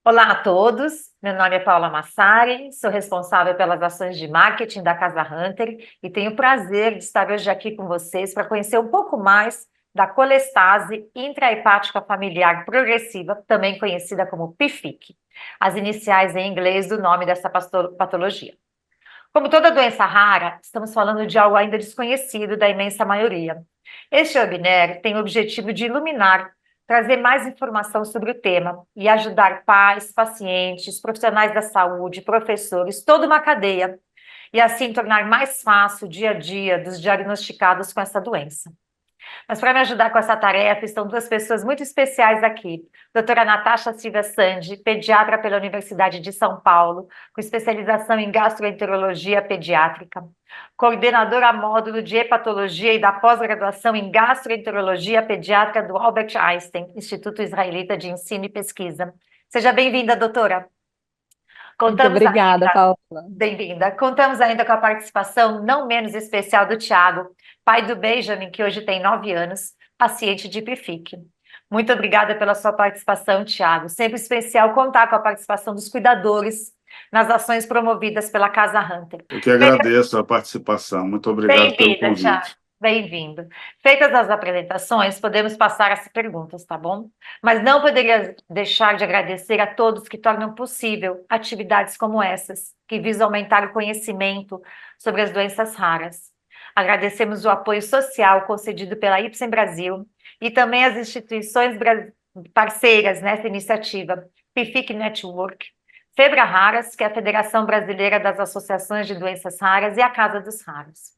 Olá a todos, meu nome é Paula Massari, sou responsável pelas ações de marketing da Casa Hunter e tenho o prazer de estar hoje aqui com vocês para conhecer um pouco mais da colestase intrahepática familiar progressiva, também conhecida como PFIC, as iniciais em inglês do nome dessa patologia. Como toda doença rara, estamos falando de algo ainda desconhecido da imensa maioria. Este webinar tem o objetivo de iluminar, trazer mais informação sobre o tema e ajudar pais, pacientes, profissionais da saúde, professores, toda uma cadeia, e assim tornar mais fácil o dia a dia dos diagnosticados com essa doença. Mas para me ajudar com essa tarefa estão duas pessoas muito especiais aqui. Doutora Natasha Silva Sandi, pediatra pela Universidade de São Paulo, com especialização em gastroenterologia pediátrica. Coordenadora módulo de hepatologia e da pós-graduação em gastroenterologia pediátrica do Albert Einstein, Instituto Israelita de Ensino e Pesquisa. Seja bem-vinda, doutora. Muito Contamos obrigada, Paula. Bem-vinda. Contamos ainda com a participação não menos especial do Tiago, pai do Benjamin, que hoje tem 9 anos, paciente de PFIC. Muito obrigada pela sua participação, Tiago. Sempre especial contar com a participação dos cuidadores nas ações promovidas pela Casa Hunter. Eu que agradeço a participação. Muito obrigado pelo Bem-vinda, Tiago. convite. Bem-vindo. Feitas as apresentações, podemos passar às perguntas, tá bom? Mas não poderia deixar de agradecer a todos que tornam possível atividades como essas, que visam aumentar o conhecimento sobre as doenças raras. Agradecemos o apoio social concedido pela Ipsen Brasil e também as instituições parceiras nessa iniciativa, PIFIC Network, Febra Raras, que é a Federação Brasileira das Associações de Doenças Raras, e a Casa dos Raros.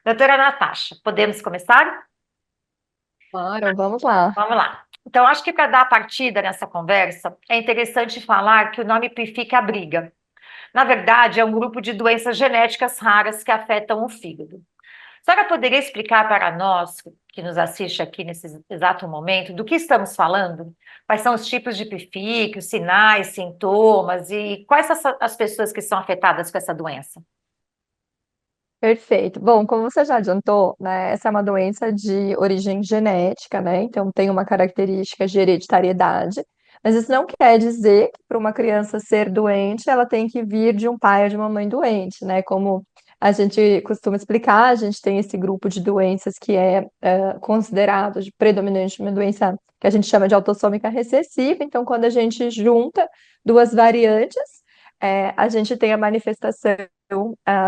Doutora Natasha, podemos começar? Claro, vamos lá. Vamos lá. Então, acho que para dar a partida nessa conversa, é interessante falar que o nome PFIC abriga. Na verdade, é um grupo de doenças genéticas raras que afetam o fígado. A senhora poderia explicar para nós, que nos assiste aqui nesse exato momento, do que estamos falando? Quais são os tipos de PFIC, os sinais, sintomas e quais são as pessoas que são afetadas com essa doença? Perfeito. Bom, como você já adiantou, né, essa é uma doença de origem genética, né? Então tem uma característica de hereditariedade, mas isso não quer dizer que para uma criança ser doente, ela tem que vir de um pai ou de uma mãe doente, né? Como a gente costuma explicar, a gente tem esse grupo de doenças que é considerado de predominante uma doença que a gente chama de autossômica recessiva. Então, quando a gente junta duas variantes, a gente tem a manifestação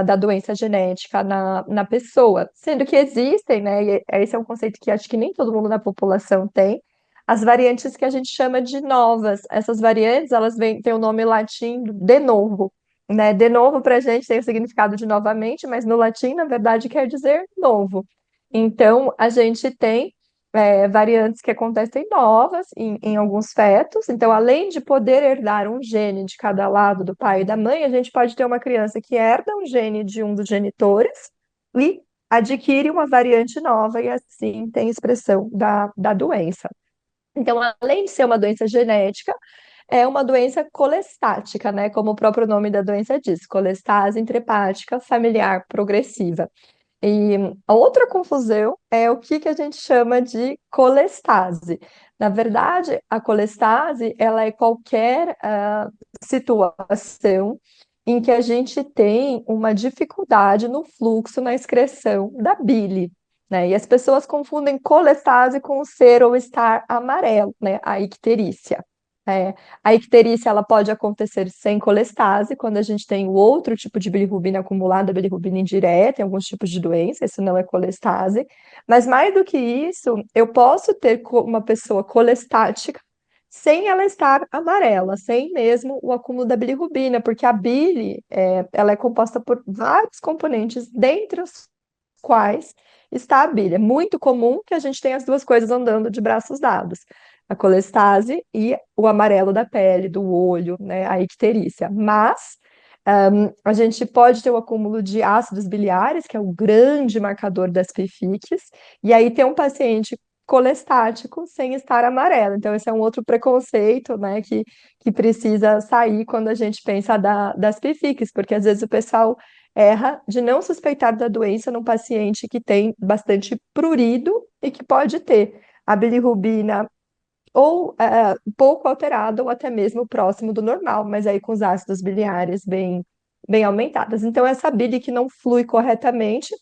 da doença genética na pessoa, sendo que existem, né, e esse é um conceito que acho que nem todo mundo na população tem, as variantes que a gente chama de novas. Essas variantes, elas têm o nome latim de novo, né? De novo para a gente tem o significado de novamente, mas no latim, na verdade, quer dizer novo. Então, a gente tem variantes que acontecem novas em alguns fetos. Então, além de poder herdar um gene de cada lado do pai e da mãe, a gente pode ter uma criança que herda um gene de um dos genitores e adquire uma variante nova e assim tem expressão da doença. Então, além de ser uma doença genética, é uma doença colestática, né? Como o próprio nome da doença diz, colestase intrahepática familiar progressiva. E a outra confusão é o que a gente chama de colestase. Na verdade, a colestase, ela é qualquer situação em que a gente tem uma dificuldade no fluxo, na excreção da bile, né? E as pessoas confundem colestase com ser ou estar amarelo, né? A icterícia. A icterícia ela pode acontecer sem colestase, quando a gente tem o outro tipo de bilirrubina acumulada, a bilirrubina indireta, em alguns tipos de doença, isso não é colestase. Mas mais do que isso, eu posso ter uma pessoa colestática sem ela estar amarela, sem mesmo o acúmulo da bilirrubina, porque a bile, ela é composta por vários componentes, dentre os quais está a bile. É muito comum que a gente tenha as duas coisas andando de braços dados, a colestase e o amarelo da pele, do olho, né, a icterícia. Mas a gente pode ter o acúmulo de ácidos biliares, que é o grande marcador das PFICs, e aí ter um paciente colestático sem estar amarelo. Então, esse é um outro preconceito, né, que precisa sair quando a gente pensa das PFICs, porque às vezes o pessoal erra de não suspeitar da doença num paciente que tem bastante prurido e que pode ter a bilirrubina ou pouco alterada, ou até mesmo próximo do normal, mas aí com os ácidos biliares bem aumentados. Então, essa bile que não flui corretamente,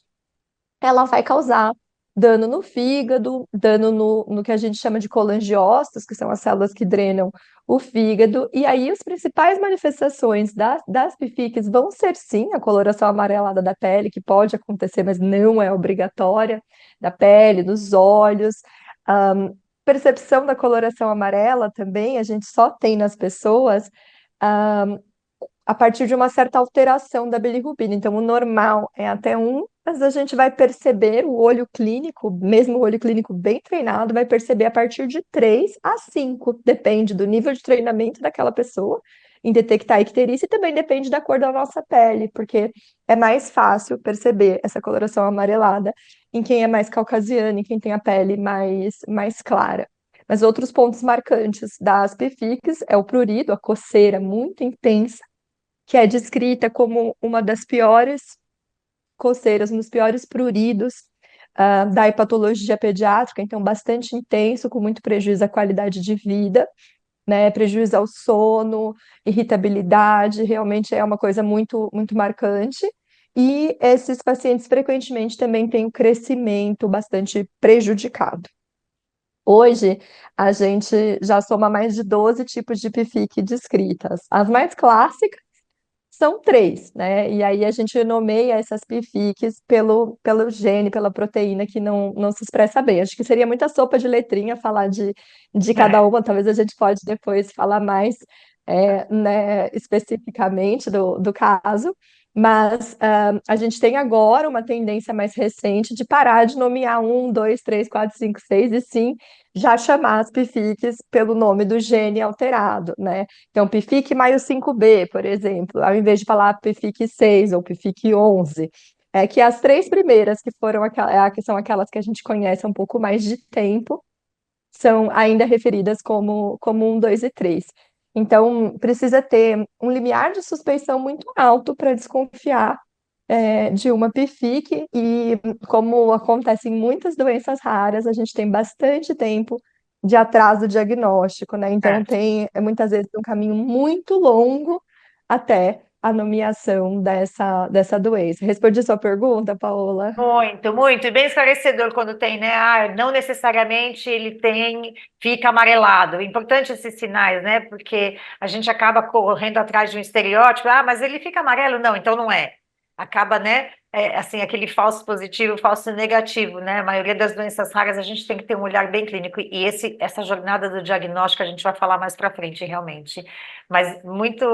ela vai causar dano no fígado, dano no que a gente chama de colangiócitos, que são as células que drenam o fígado, e aí as principais manifestações das PFICs vão ser, sim, a coloração amarelada da pele, que pode acontecer, mas não é obrigatória, da pele, dos olhos. Ahn, Percepção da coloração amarela também, a gente só tem nas pessoas a partir de uma certa alteração da bilirrubina. Então, o normal é até um, mas a gente vai perceber, o olho clínico, mesmo o olho clínico bem treinado, vai perceber a partir de 3 a 5, depende do nível de treinamento daquela pessoa em detectar a icterícia e também depende da cor da nossa pele, porque é mais fácil perceber essa coloração amarelada em quem é mais caucasiano, em quem tem a pele mais clara. Mas outros pontos marcantes das PFICs é o prurido, a coceira muito intensa, que é descrita como uma das piores coceiras, um dos piores pruridos da hepatologia pediátrica, então bastante intenso, com muito prejuízo à qualidade de vida, né, prejuízo ao sono, irritabilidade, realmente é uma coisa muito marcante. E esses pacientes frequentemente também têm um crescimento bastante prejudicado. Hoje, a gente já soma mais de 12 tipos de PFIC descritas. As mais clássicas são 3, né? E aí a gente nomeia essas PFICs pelo gene, pela proteína que não se expressa bem. Acho que seria muita sopa de letrinha falar de cada É. uma, talvez a gente pode depois falar mais né, especificamente do caso, mas a gente tem agora uma tendência mais recente de parar de nomear 1, 2, 3, 4, 5, 6 e sim já chamar as PFICs pelo nome do gene alterado, né? Então, PFIC maio 5B, por exemplo, ao invés de falar PFIC 6 ou PFIC 11, é que as 3 primeiras, que foram que são aquelas que a gente conhece há um pouco mais de tempo, são ainda referidas como 1, 2 e 3. Então, precisa ter um limiar de suspeição muito alto para desconfiar de uma PFIC, e como acontece em muitas doenças raras, a gente tem bastante tempo de atraso diagnóstico, né? Então É. tem muitas vezes um caminho muito longo até a nomeação dessa doença. Respondi sua pergunta, Paola? Muito, muito, e bem esclarecedor quando tem, né? Ah, não necessariamente ele tem, fica amarelado. Importante esses sinais, né? Porque a gente acaba correndo atrás de um estereótipo, ah, mas ele fica amarelo? Não, então não é. Acaba, né? Assim, aquele falso positivo, falso negativo, né? A maioria das doenças raras a gente tem que ter um olhar bem clínico, e essa jornada do diagnóstico a gente vai falar mais para frente, realmente. Mas muito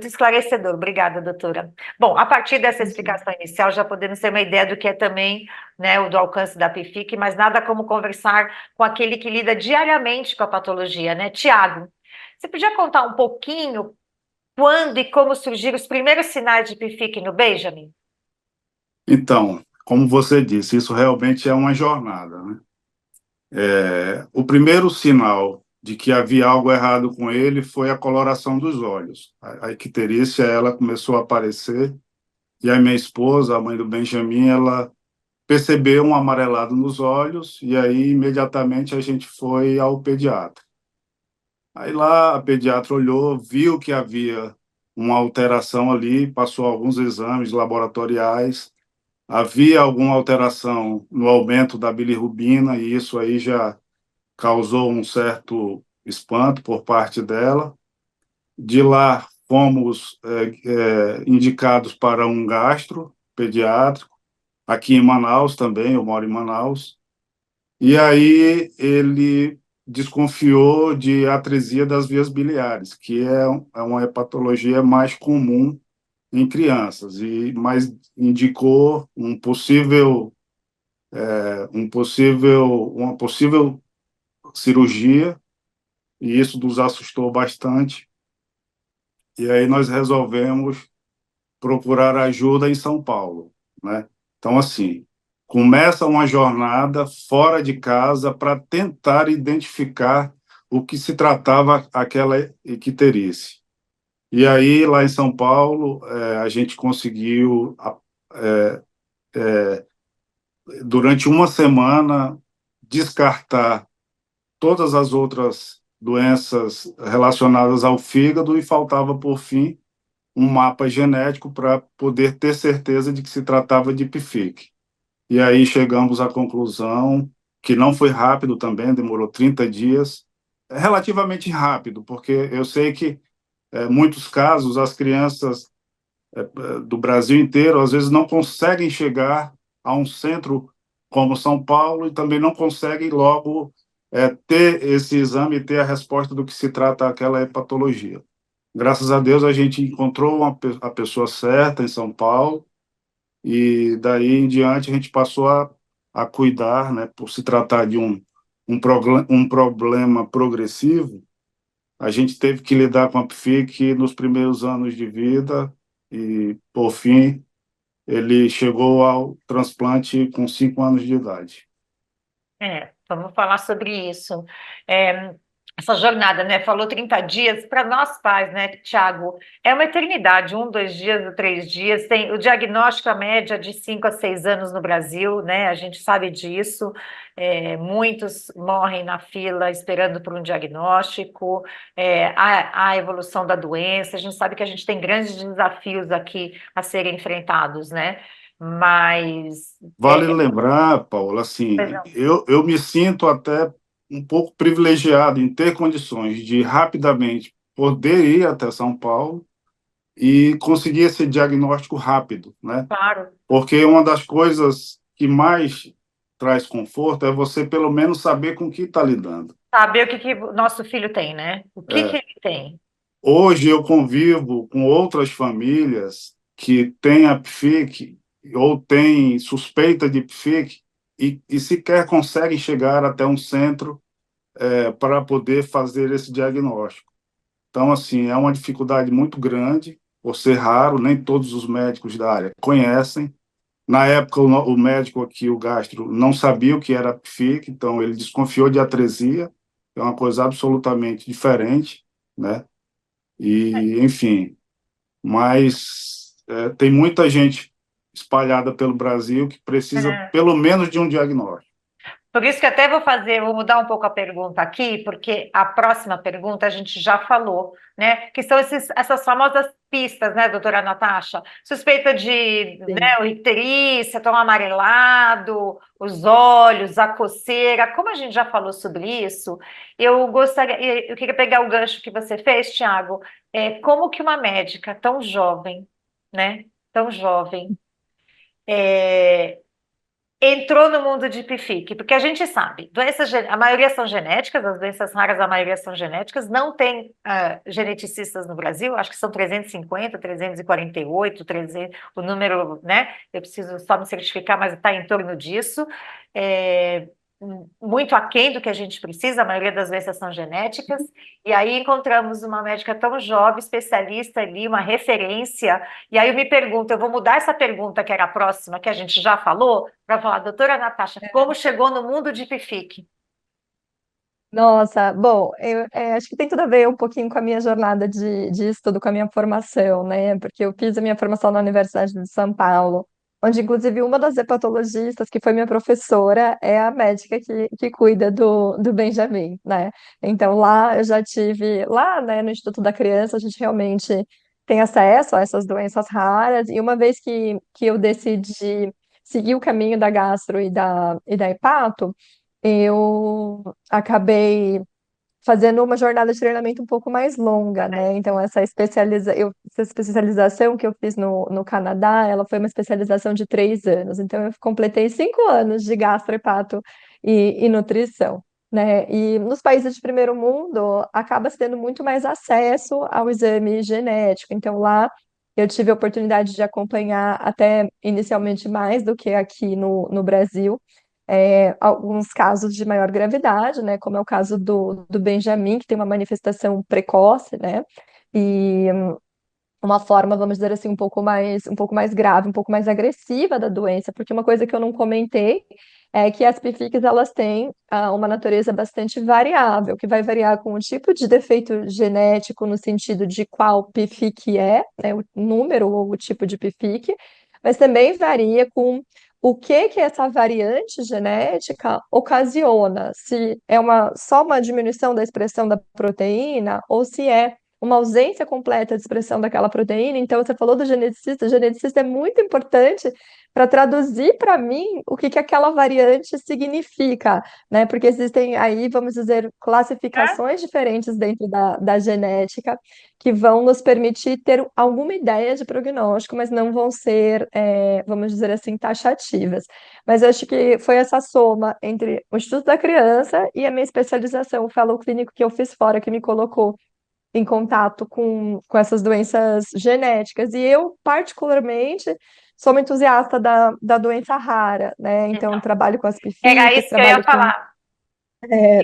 esclarecedor. Obrigada, doutora. Bom, a partir dessa explicação inicial, já podemos ter uma ideia do que é também, né, o do alcance da PFIC, mas nada como conversar com aquele que lida diariamente com a patologia, né? Tiago, você podia contar um pouquinho quando e como surgiram os primeiros sinais de PFIC no Benjamin? Então, como você disse, isso realmente é uma jornada, né? O primeiro sinal de que havia algo errado com ele foi a coloração dos olhos. A icterícia, ela começou a aparecer, e a minha esposa, a mãe do Benjamin, ela percebeu um amarelado nos olhos, e aí imediatamente a gente foi ao pediatra. Aí lá a pediatra olhou, viu que havia uma alteração ali, passou alguns exames laboratoriais, havia alguma alteração no aumento da bilirrubina, e isso aí já causou um certo espanto por parte dela. De lá fomos indicados para um gastro pediátrico, aqui em Manaus também, eu moro em Manaus, e aí ele desconfiou de atresia das vias biliares, que é uma hepatologia mais comum em crianças, mas indicou uma possível cirurgia, e isso nos assustou bastante. E aí nós resolvemos procurar ajuda em São Paulo, né? Então, assim, começa uma jornada fora de casa para tentar identificar o que se tratava aquela icterícia. E aí, lá em São Paulo, a gente conseguiu, durante uma semana, descartar todas as outras doenças relacionadas ao fígado e faltava, por fim, um mapa genético para poder ter certeza de que se tratava de PFIC. E aí chegamos à conclusão que não foi rápido também, demorou 30 dias, relativamente rápido, porque eu sei que, em muitos casos, as crianças do Brasil inteiro, às vezes, não conseguem chegar a um centro como São Paulo e também não conseguem logo ter esse exame e ter a resposta do que se trata aquela hepatologia. Graças a Deus, a gente encontrou a pessoa certa em São Paulo e daí em diante a gente passou a cuidar, né, por se tratar de um problema progressivo. A gente teve que lidar com a PFIC nos primeiros anos de vida e, por fim, ele chegou ao transplante com 5 anos de idade. Vamos falar sobre isso. É, essa jornada, né? Falou 30 dias, para nós pais, né, Tiago, é uma eternidade, 2 dias ou 3 dias. Tem o diagnóstico, a média de 5 a 6 anos no Brasil, né? A gente sabe disso. Muitos morrem na fila esperando por um diagnóstico, a evolução da doença. A gente sabe que a gente tem grandes desafios aqui a serem enfrentados, né? Mas. Vale lembrar, Paula, assim, eu me sinto até um pouco privilegiado em ter condições de rapidamente poder ir até São Paulo e conseguir esse diagnóstico rápido, né? Claro. Porque uma das coisas que mais traz conforto é você, pelo menos, saber com o que está lidando. Saber o que o nosso filho tem, né? O que ele tem? Hoje eu convivo com outras famílias que têm a PFIC ou têm suspeita de PFIC e sequer conseguem chegar até um centro para poder fazer esse diagnóstico. Então, assim, é uma dificuldade muito grande, por ser raro, nem todos os médicos da área conhecem. Na época, o médico aqui, o gastro, não sabia o que era PFIC, então ele desconfiou de atresia, que é uma coisa absolutamente diferente, né? E, enfim, mas tem muita gente espalhada pelo Brasil que precisa, pelo menos, de um diagnóstico. Por isso que até vou mudar um pouco a pergunta aqui, porque a próxima pergunta a gente já falou, né? Que são essas famosas pistas, né, doutora Natasha? Suspeita de, né, o icterícia, tom amarelado, os olhos, a coceira. Como a gente já falou sobre isso, eu queria pegar o gancho que você fez, Tiago. Como que uma médica tão jovem, né? Tão jovem, entrou no mundo de PFIC, porque a gente sabe, a maioria são genéticas, as doenças raras, a maioria são genéticas, não tem geneticistas no Brasil, acho que são 350, 348, 300, o número, né? Eu preciso só me certificar, mas está em torno disso. Muito aquém do que a gente precisa, a maioria das doenças são genéticas, e aí encontramos uma médica tão jovem, especialista ali, uma referência, e aí eu me pergunto, eu vou mudar essa pergunta que era a próxima, que a gente já falou, para falar, doutora Natasha, como chegou no mundo de PFIC? Nossa, bom, eu acho que tem tudo a ver um pouquinho com a minha jornada de estudo, com a minha formação, né? Porque eu fiz a minha formação na Universidade de São Paulo, onde, inclusive, uma das hepatologistas que foi minha professora é a médica que cuida do Benjamin, né? Então, lá eu já tive, lá, né, no Instituto da Criança, a gente realmente tem acesso a essas doenças raras, e uma vez que eu decidi seguir o caminho da gastro e da hepato, eu acabei fazendo uma jornada de treinamento um pouco mais longa, né? Então, essa especialização que eu fiz no Canadá, ela foi uma especialização de 3 anos. Então, eu completei 5 anos de gastrohepato e nutrição, né? E nos países de primeiro mundo, acaba se tendo muito mais acesso ao exame genético. Então, lá eu tive a oportunidade de acompanhar até inicialmente mais do que aqui no Brasil alguns casos de maior gravidade, né, como é o caso do Benjamin, que tem uma manifestação precoce, né, e uma forma, vamos dizer assim, um pouco mais grave, um pouco mais agressiva da doença, porque uma coisa que eu não comentei é que as PFICs, elas têm uma natureza bastante variável, que vai variar com o tipo de defeito genético, no sentido de qual PFIC é, né, o número ou o tipo de PFIC, mas também varia com o que essa variante genética ocasiona, se é só uma diminuição da expressão da proteína ou se é uma ausência completa de expressão daquela proteína. Então, você falou do geneticista, o geneticista é muito importante para traduzir para mim o que aquela variante significa, né? Porque existem aí, vamos dizer, classificações diferentes dentro da genética que vão nos permitir ter alguma ideia de prognóstico, mas não vão ser, vamos dizer assim, taxativas. Mas eu acho que foi essa soma entre o Instituto da Criança e a minha especialização, o fellow clínico que eu fiz fora, que me colocou em contato com essas doenças genéticas. E eu, particularmente, sou uma entusiasta da doença rara, né? Então, Então, trabalho com as era PFICs, isso que eu ia falar.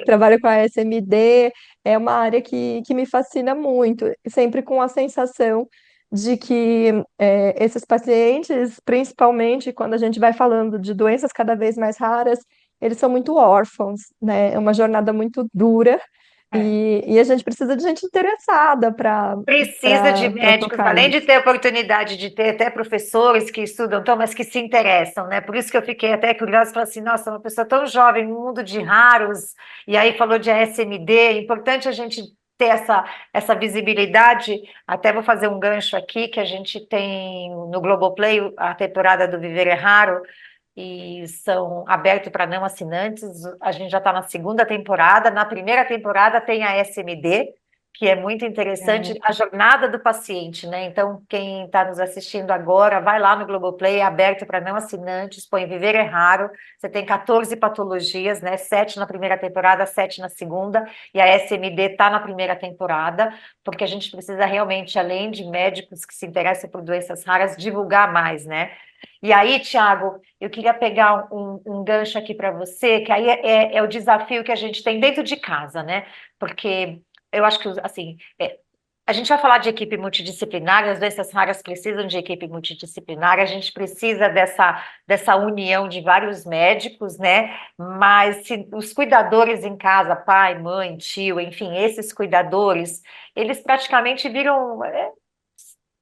trabalho com a SMD, é uma área que me fascina muito, sempre com a sensação de que esses pacientes, principalmente quando a gente vai falando de doenças cada vez mais raras, eles são muito órfãos, né? É uma jornada muito dura É. e a gente precisa de gente interessada para Precisa de médicos, tocar além de isso. ter oportunidade de ter até professores que estudam, então, mas que se interessam, né? Por isso que eu fiquei até curiosa, falei assim, nossa, uma pessoa tão jovem, no mundo de raros, e aí falou de ASMD, é importante a gente ter essa visibilidade. Até vou fazer um gancho aqui, que a gente tem no Globoplay a temporada do Viver é Raro, e são abertos para não assinantes. A gente já está na segunda temporada. Na primeira temporada tem a SMD, que é muito interessante, a jornada do paciente, né? Então, quem está nos assistindo agora, vai lá no Globoplay, é aberto para não assinantes, põe Viver é Raro. Você tem 14 patologias, né? 7 na primeira temporada, 7 na segunda, e a SMD está na primeira temporada, porque a gente precisa realmente, além de médicos que se interessam por doenças raras, divulgar mais, né? E aí, Tiago, eu queria pegar um gancho aqui para você, que aí é o desafio que a gente tem dentro de casa, né? Porque eu acho que, assim, a gente vai falar de equipe multidisciplinar, as doenças raras precisam de equipe multidisciplinar, a gente precisa dessa união de vários médicos, né? Mas se os cuidadores em casa, pai, mãe, tio, enfim, esses cuidadores, eles praticamente viram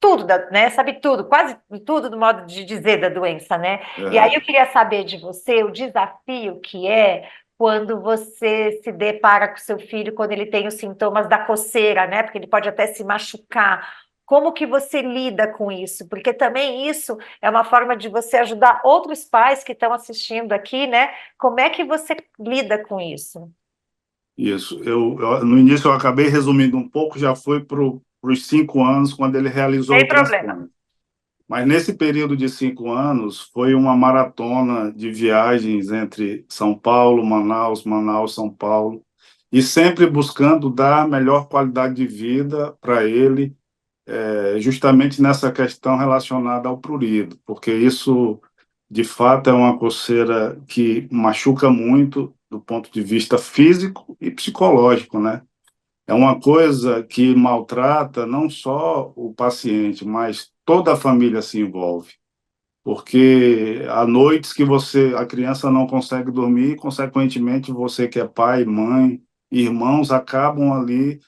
tudo, né? Sabe tudo, quase tudo do modo de dizer da doença, né? E aí eu É, queria saber de você o desafio que é quando você se depara com seu filho quando ele tem os sintomas da coceira, né? Porque ele pode até se machucar. Como que você lida com isso? Porque também isso é uma forma de você ajudar outros pais que estão assistindo aqui, né? Como é que você lida com isso? isso. No início eu acabei resumindo um pouco, já foi para os 5 anos, quando ele realizou Sem o problema. transplante. Mas nesse período de 5 anos, foi uma maratona de viagens entre São Paulo, Manaus, Manaus, São Paulo, e sempre buscando dar a melhor qualidade de vida para ele, justamente nessa questão relacionada ao prurido, porque isso, de fato, é uma coceira que machuca muito do ponto de vista físico e psicológico, né? É uma coisa que maltrata não só o paciente, mas toda a família se envolve, porque há noites que a criança não consegue dormir, e, consequentemente, você que é pai, mãe, irmãos, acabam ali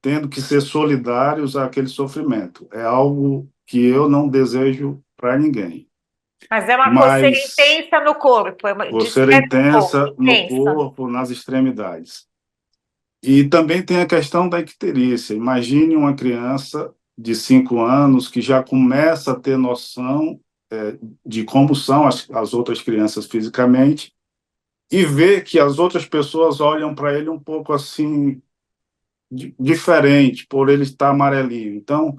tendo que ser solidários àquele sofrimento. É algo que eu não desejo para ninguém. Mas é uma coceira Mas intensa no corpo, coceira descreve um pouco, intensa no intensa. corpo, nas extremidades. E também tem a questão da icterícia. Imagine uma criança de 5 anos que já começa a ter noção de como são as outras crianças fisicamente e vê que as outras pessoas olham para ele um pouco assim, diferente, por ele estar amarelinho. Então,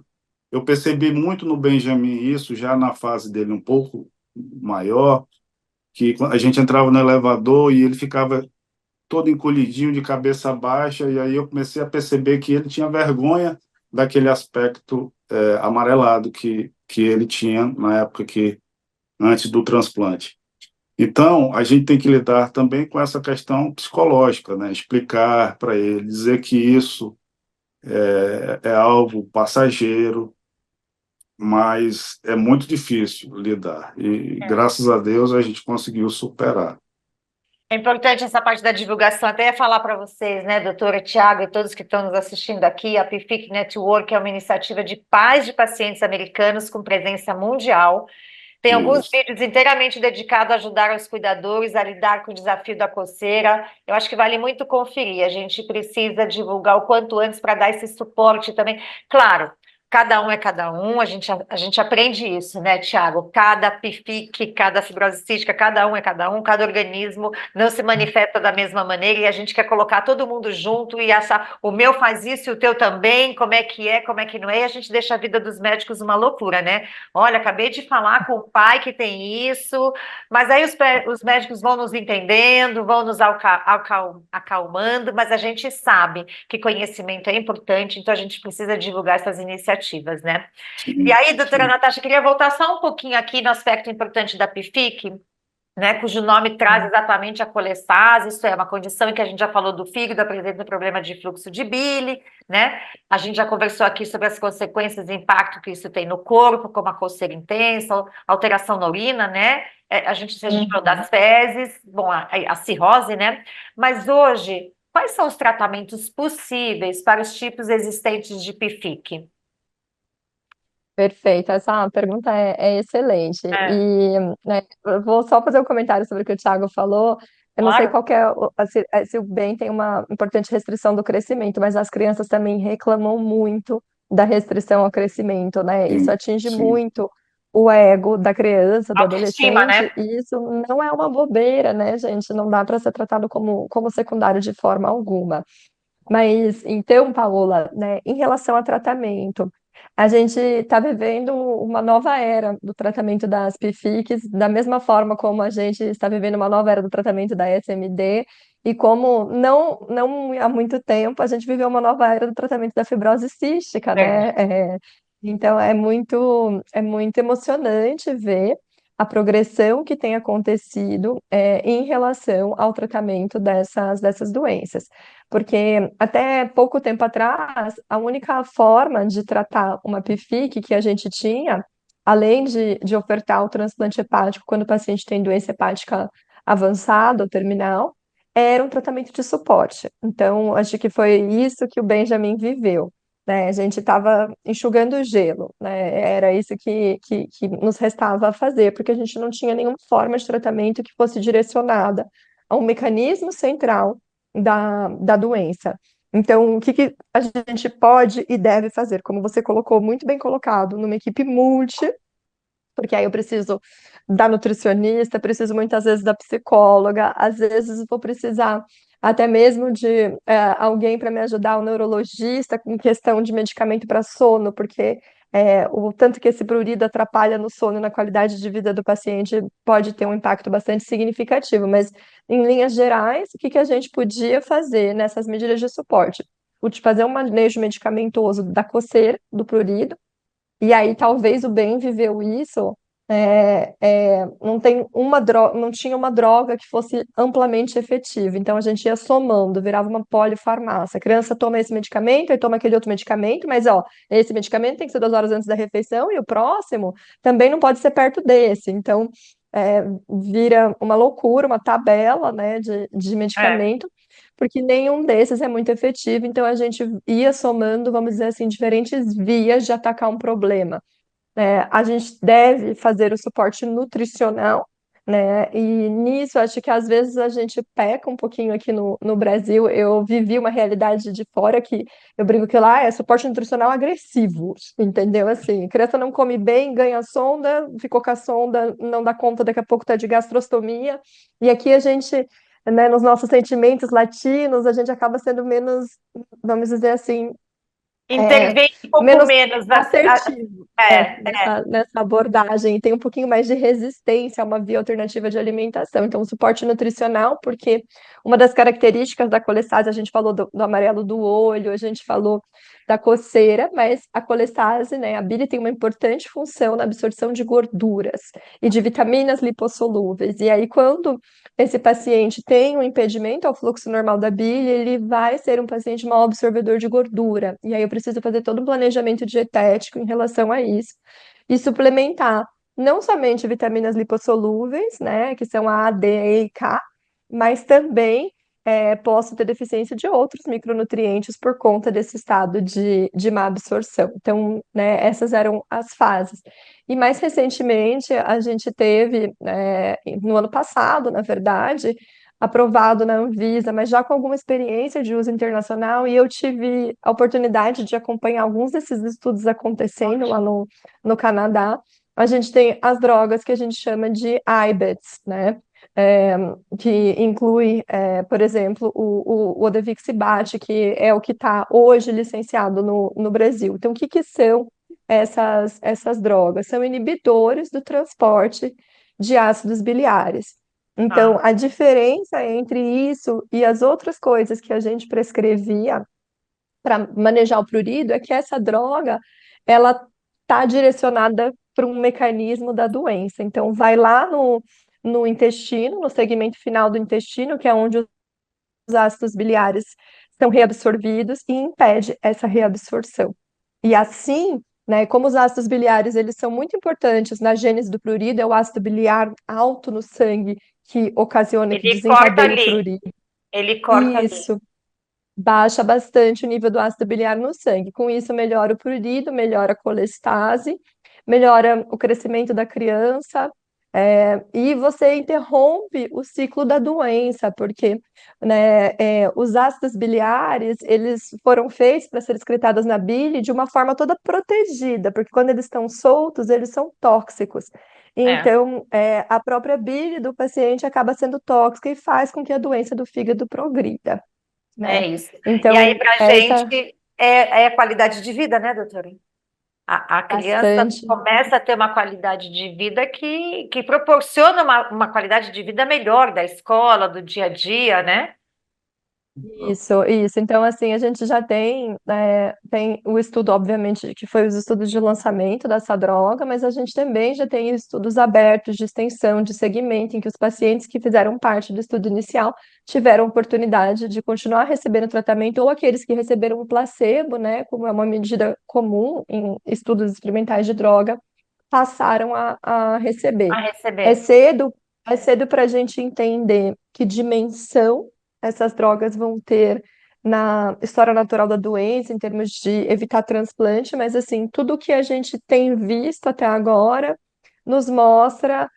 eu percebi muito no Benjamin isso, já na fase dele um pouco maior, que a gente entrava no elevador e ele ficava todo encolhidinho, de cabeça baixa, e aí eu comecei a perceber que ele tinha vergonha daquele aspecto amarelado que ele tinha na época antes do transplante. Então, a gente tem que lidar também com essa questão psicológica, né? Explicar para ele, dizer que isso é algo passageiro, mas é muito difícil lidar. E, graças a Deus, a gente conseguiu superar. É importante essa parte da divulgação, até ia falar para vocês, né, doutora Tiago e todos que estão nos assistindo aqui, a PFIC Network é uma iniciativa de pais de pacientes americanos com presença mundial. Tem alguns Isso. vídeos inteiramente dedicados a ajudar os cuidadores a lidar com o desafio da coceira. Eu acho que vale muito conferir. A gente precisa divulgar o quanto antes para dar esse suporte também. Claro, cada um é cada um, a gente aprende isso, né, Tiago? Cada PFIC, cada fibrose cística, cada um é cada um, cada organismo não se manifesta da mesma maneira e a gente quer colocar todo mundo junto e achar o meu faz isso e o teu também, como é que não é, e a gente deixa a vida dos médicos uma loucura, né? Olha, acabei de falar com o pai que tem isso, mas aí os médicos vão nos entendendo, vão nos acalmando, mas a gente sabe que conhecimento é importante, então a gente precisa divulgar essas iniciativas, né? E Sim, aí, doutora sim. Natasha, queria voltar só um pouquinho aqui no aspecto importante da PFIC, né, cujo nome traz exatamente a colestase, isso é uma condição em que a gente já falou do fígado, apresenta problema de fluxo de bile, né? A gente já conversou aqui sobre as consequências e impacto que isso tem no corpo, como a coceira intensa, alteração na urina, né? Se a gente falou Uhum. das fezes, bom, a cirrose, né? Mas hoje, quais são os tratamentos possíveis para os tipos existentes de PFIC? Perfeito, essa pergunta é excelente. É, E né, eu vou só fazer um comentário sobre o que o Thiago falou. Eu não sei claro. qual que é, se o bem tem uma importante restrição do crescimento, mas as crianças também reclamam muito da restrição ao crescimento, né? Isso Sim, atinge sim. muito o ego da criança, do Autoestima, adolescente, né? e isso não é uma bobeira, né, gente? Não dá para ser tratado como secundário de forma alguma. Mas então, Paola, né, em relação a tratamento, a gente está vivendo uma nova era do tratamento das PFICs, da mesma forma como a gente está vivendo uma nova era do tratamento da SMD, e como não há muito tempo a gente viveu uma nova era do tratamento da fibrose cística, né? Então é muito emocionante ver a progressão que tem acontecido em relação ao tratamento dessas doenças. Porque até pouco tempo atrás, a única forma de tratar uma PFIC que a gente tinha, além de ofertar o transplante hepático quando o paciente tem doença hepática avançada ou terminal, era um tratamento de suporte. Então, acho que foi isso que o Benjamin viveu. Né? A gente estava enxugando o gelo, né? Era isso que nos restava fazer, porque a gente não tinha nenhuma forma de tratamento que fosse direcionada a um mecanismo central da doença. Então, o que a gente pode e deve fazer? Como você colocou, muito bem colocado, numa equipe multi, porque aí eu preciso da nutricionista, preciso muitas vezes da psicóloga, às vezes vou precisar até mesmo de alguém para me ajudar, o neurologista, com questão de medicamento para sono, porque o tanto que esse prurido atrapalha no sono e na qualidade de vida do paciente pode ter um impacto bastante significativo. Mas, em linhas gerais, o que a gente podia fazer nessas medidas de suporte? Fazer um manejo medicamentoso da coceira, do prurido, e aí talvez o Ben viveu isso. Não tem não tinha uma droga que fosse amplamente efetiva. Então a gente ia somando, virava uma polifarmácia. A criança toma esse medicamento e toma aquele outro medicamento, mas ó, esse medicamento tem que ser 2 horas antes da refeição e o próximo também não pode ser perto desse. Então vira uma loucura, uma tabela, né, de É. medicamento, porque nenhum desses é muito efetivo. Então a gente ia somando, vamos dizer assim, diferentes vias de atacar um problema. A gente deve fazer o suporte nutricional, né? E nisso acho que às vezes a gente peca um pouquinho aqui no Brasil. Eu vivi uma realidade de fora que eu brinco que lá é suporte nutricional agressivo, entendeu? Assim, a criança não come bem, ganha sonda, ficou com a sonda, não dá conta, daqui a pouco tá de gastrostomia. E aqui a gente, né, nos nossos sentimentos latinos, a gente acaba sendo menos, vamos dizer assim, é, Intervém um pouco menos menos. assertivo, É, nessa abordagem, e tem um pouquinho mais de resistência a uma via alternativa de alimentação. Então, o suporte nutricional, porque uma das características da colestase, a gente falou do amarelo do olho, a gente falou da coceira, mas a colestase, né, a bile tem uma importante função na absorção de gorduras e de vitaminas lipossolúveis. E aí, quando esse paciente tem um impedimento ao fluxo normal da bile, ele vai ser um paciente mau absorvedor de gordura. E aí eu preciso fazer todo um planejamento dietético em relação a isso. E suplementar não somente vitaminas lipossolúveis, né, que são a, D, E e K, mas também posso ter deficiência de outros micronutrientes por conta desse estado de má absorção. Então, né, essas eram as fases. E mais recentemente, a gente teve, no ano passado, na verdade, aprovado na Anvisa, mas já com alguma experiência de uso internacional, e eu tive a oportunidade de acompanhar alguns desses estudos acontecendo lá no Canadá. A gente tem as drogas que a gente chama de IBATs, né? É, que inclui, por exemplo, o Odevixibat, que é o que está hoje licenciado no Brasil. Então, o que que são essas drogas? São inibidores do transporte de ácidos biliares. Então, Ah, a diferença entre isso e as outras coisas que a gente prescrevia para manejar o prurido é que essa droga, ela está direcionada para um mecanismo da doença. Então, vai lá no intestino, no segmento final do intestino, que é onde os ácidos biliares são reabsorvidos e impede essa reabsorção. E assim, né, como os ácidos biliares eles são muito importantes na gênese do prurido, é o ácido biliar alto no sangue que ocasiona, que ele corta desencadeia o ali, prurido. ele corta ali. Isso, baixa bastante o nível do ácido biliar no sangue. Com isso, melhora o prurido, melhora a colestase, melhora o crescimento da criança, e você interrompe o ciclo da doença, porque né, os ácidos biliares, eles foram feitos para ser excretados na bile de uma forma toda protegida, porque quando eles estão soltos, eles são tóxicos. É, Então, a própria bile do paciente acaba sendo tóxica e faz com que a doença do fígado progrida, é né? isso. E aí, Então, para a essa gente, é qualidade de vida, né, doutora? A criança bastante começa a ter uma qualidade de vida que proporciona uma qualidade de vida melhor da escola, do dia a dia, né? isso, isso. Então, assim, a gente já tem o estudo, obviamente, que foi os estudos de lançamento dessa droga, mas a gente também já tem estudos abertos de extensão, de segmento, em que os pacientes que fizeram parte do estudo inicial tiveram oportunidade de continuar recebendo tratamento, ou aqueles que receberam um placebo, né, como é uma medida comum em estudos experimentais de droga, passaram a receber. A É receber. cedo, é cedo para a gente entender que dimensão essas drogas vão ter na história natural da doença, em termos de evitar transplante, mas assim, tudo que a gente tem visto até agora nos mostra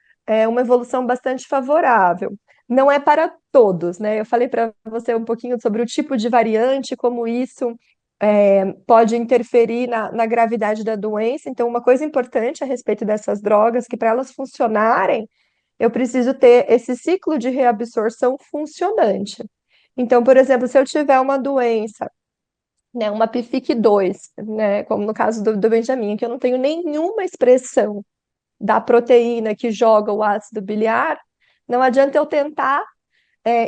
uma evolução bastante favorável. Não é para todos, né? Eu falei para você um pouquinho sobre o tipo de variante, como isso pode interferir na gravidade da doença. Então, uma coisa importante a respeito dessas drogas, que para elas funcionarem, eu preciso ter esse ciclo de reabsorção funcionante. Então, por exemplo, se eu tiver uma doença, né, uma PFIC2, né, como no caso do Benjamin, que eu não tenho nenhuma expressão da proteína que joga o ácido biliar, não adianta eu tentar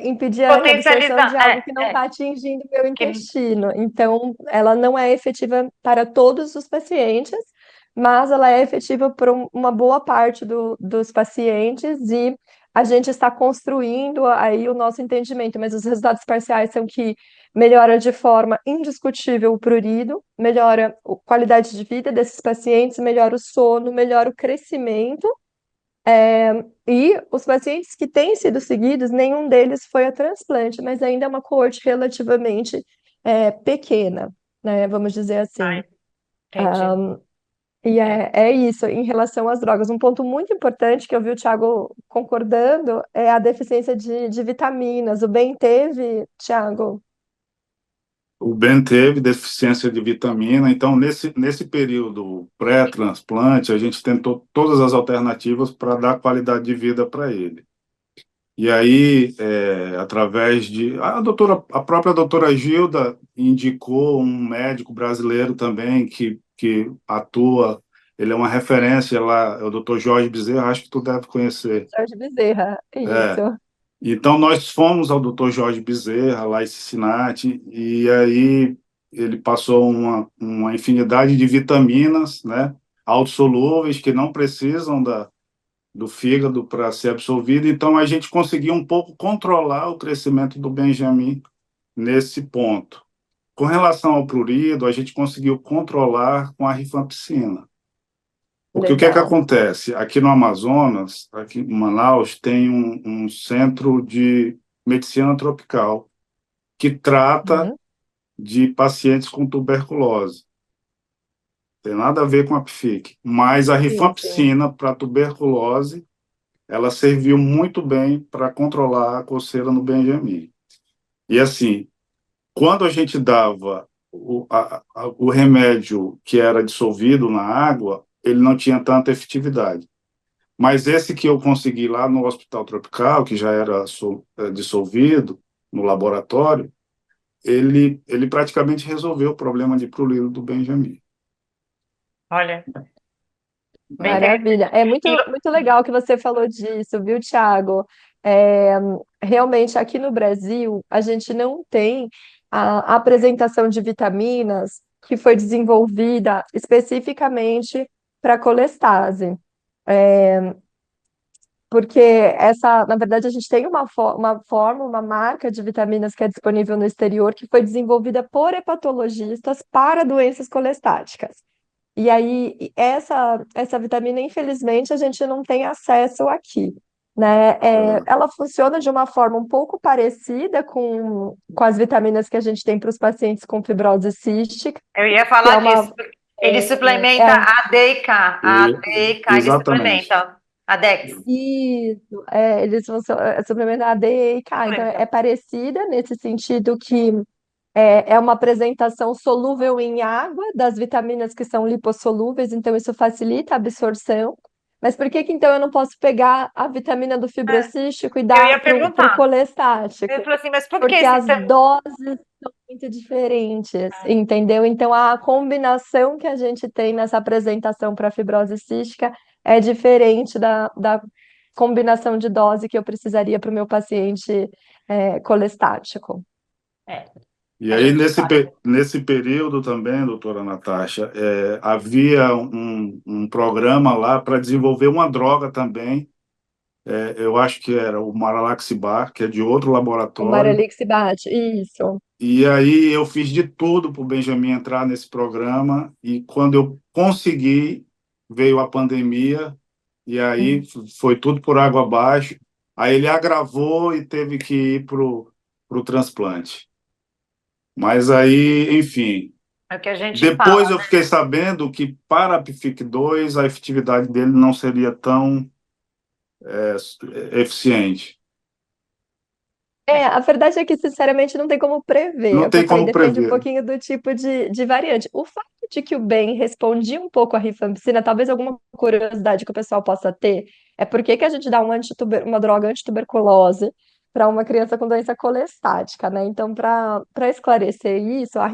impedir a reabsorção Potencializar, de algo que não está atingindo o meu que intestino. Então, ela não é efetiva para todos os pacientes, mas ela é efetiva para uma boa parte dos pacientes e a gente está construindo aí o nosso entendimento, mas os resultados parciais são que melhora de forma indiscutível o prurido, melhora a qualidade de vida desses pacientes, melhora o sono, melhora o crescimento e os pacientes que têm sido seguidos, nenhum deles foi a transplante, mas ainda é uma coorte relativamente pequena, né? Vamos dizer assim. Ai, entendi. E É. é isso, em relação às drogas. Um ponto muito importante que eu vi o Thiago concordando é a deficiência de vitaminas. O bem teve, Thiago? O Ben teve deficiência de vitamina, então nesse período pré-transplante, a gente tentou todas as alternativas para dar qualidade de vida para ele. E aí, através de a própria doutora Gilda indicou um médico brasileiro também que atua, ele é uma referência lá, é o doutor Jorge Bezerra, acho que tu deve conhecer. Jorge Bezerra, É. isso. Então, nós fomos ao doutor Jorge Bezerra, lá em Cincinnati, e aí ele passou uma infinidade de vitaminas, né, autossolúveis, que não precisam do fígado para ser absorvido. Então, a gente conseguiu um pouco controlar o crescimento do Benjamin nesse ponto. Com relação ao prurido, a gente conseguiu controlar com a rifampicina. Porque o que é que Legal. acontece? Aqui no Amazonas, aqui em Manaus, tem um centro de medicina tropical. que trata Uhum. de pacientes com tuberculose. Tem nada a ver com a PFIC, mas a Sim, sim. rifampicina para tuberculose, ela serviu muito bem para controlar a coceira no Benjamin. E assim, quando a gente dava o remédio que era dissolvido na água, ele não tinha tanta efetividade. Mas esse que eu consegui lá no Hospital Tropical, que já era dissolvido no laboratório, ele praticamente resolveu o problema de prurido do Benjamin. Olha, bem Né? interessante. Maravilha. É muito, E, muito legal que você falou disso, viu, Thiago? É, realmente, aqui no Brasil, a gente não tem a apresentação de vitaminas que foi desenvolvida especificamente para colestase. Porque essa, na verdade, a gente tem uma forma, uma marca de vitaminas que é disponível no exterior, que foi desenvolvida por hepatologistas para doenças colestáticas. E aí, essa vitamina, infelizmente, a gente não tem acesso aqui, né? Ela funciona de uma forma um pouco parecida com as vitaminas que a gente tem para os pacientes com fibrose cística, eu ia que é falar disso. uma... Ele é, suplementa é a D e K. A D e K, ele Exatamente. suplementa. A Dex. isso, eles vão suplementar a D e K. Então, Suplementa. é parecida nesse sentido que é uma apresentação solúvel em água das vitaminas que são lipossolúveis, então isso facilita a absorção. Mas por que que então eu não posso pegar a vitamina do É, fibrocístico e eu dar ia para o perguntar. Ele colestático? falou assim, mas por que Porque esse... as doses são muito diferentes, entendeu? Então a combinação que a gente tem nessa apresentação para fibrose cística é diferente da combinação de dose que eu precisaria para o meu paciente colestático. É, E a aí, gente sabe. nesse período também, doutora Natasha, havia um programa lá para desenvolver uma droga também. Eu acho que era o Maralaxibart, que é de outro O laboratório. Marelix-Bate, isso. E aí eu fiz de tudo para o Benjamin entrar nesse programa. E quando eu consegui, veio a pandemia. E aí foi tudo por água abaixo. Aí ele agravou e teve que ir para o transplante. Mas aí, enfim, É o que a gente depois fala. eu fiquei sabendo que para a PFIC2 a efetividade dele não seria tão é, eficiente. A verdade é que, sinceramente, não tem como prever. É Não o que eu tem falei, como depende um prever. pouquinho do tipo de variante. O fato de que o bem respondia um pouco à rifampicina, talvez alguma curiosidade que o pessoal possa ter, é por que que a gente dá uma droga antituberculose para uma criança com doença colestática, né? Então, para esclarecer isso, a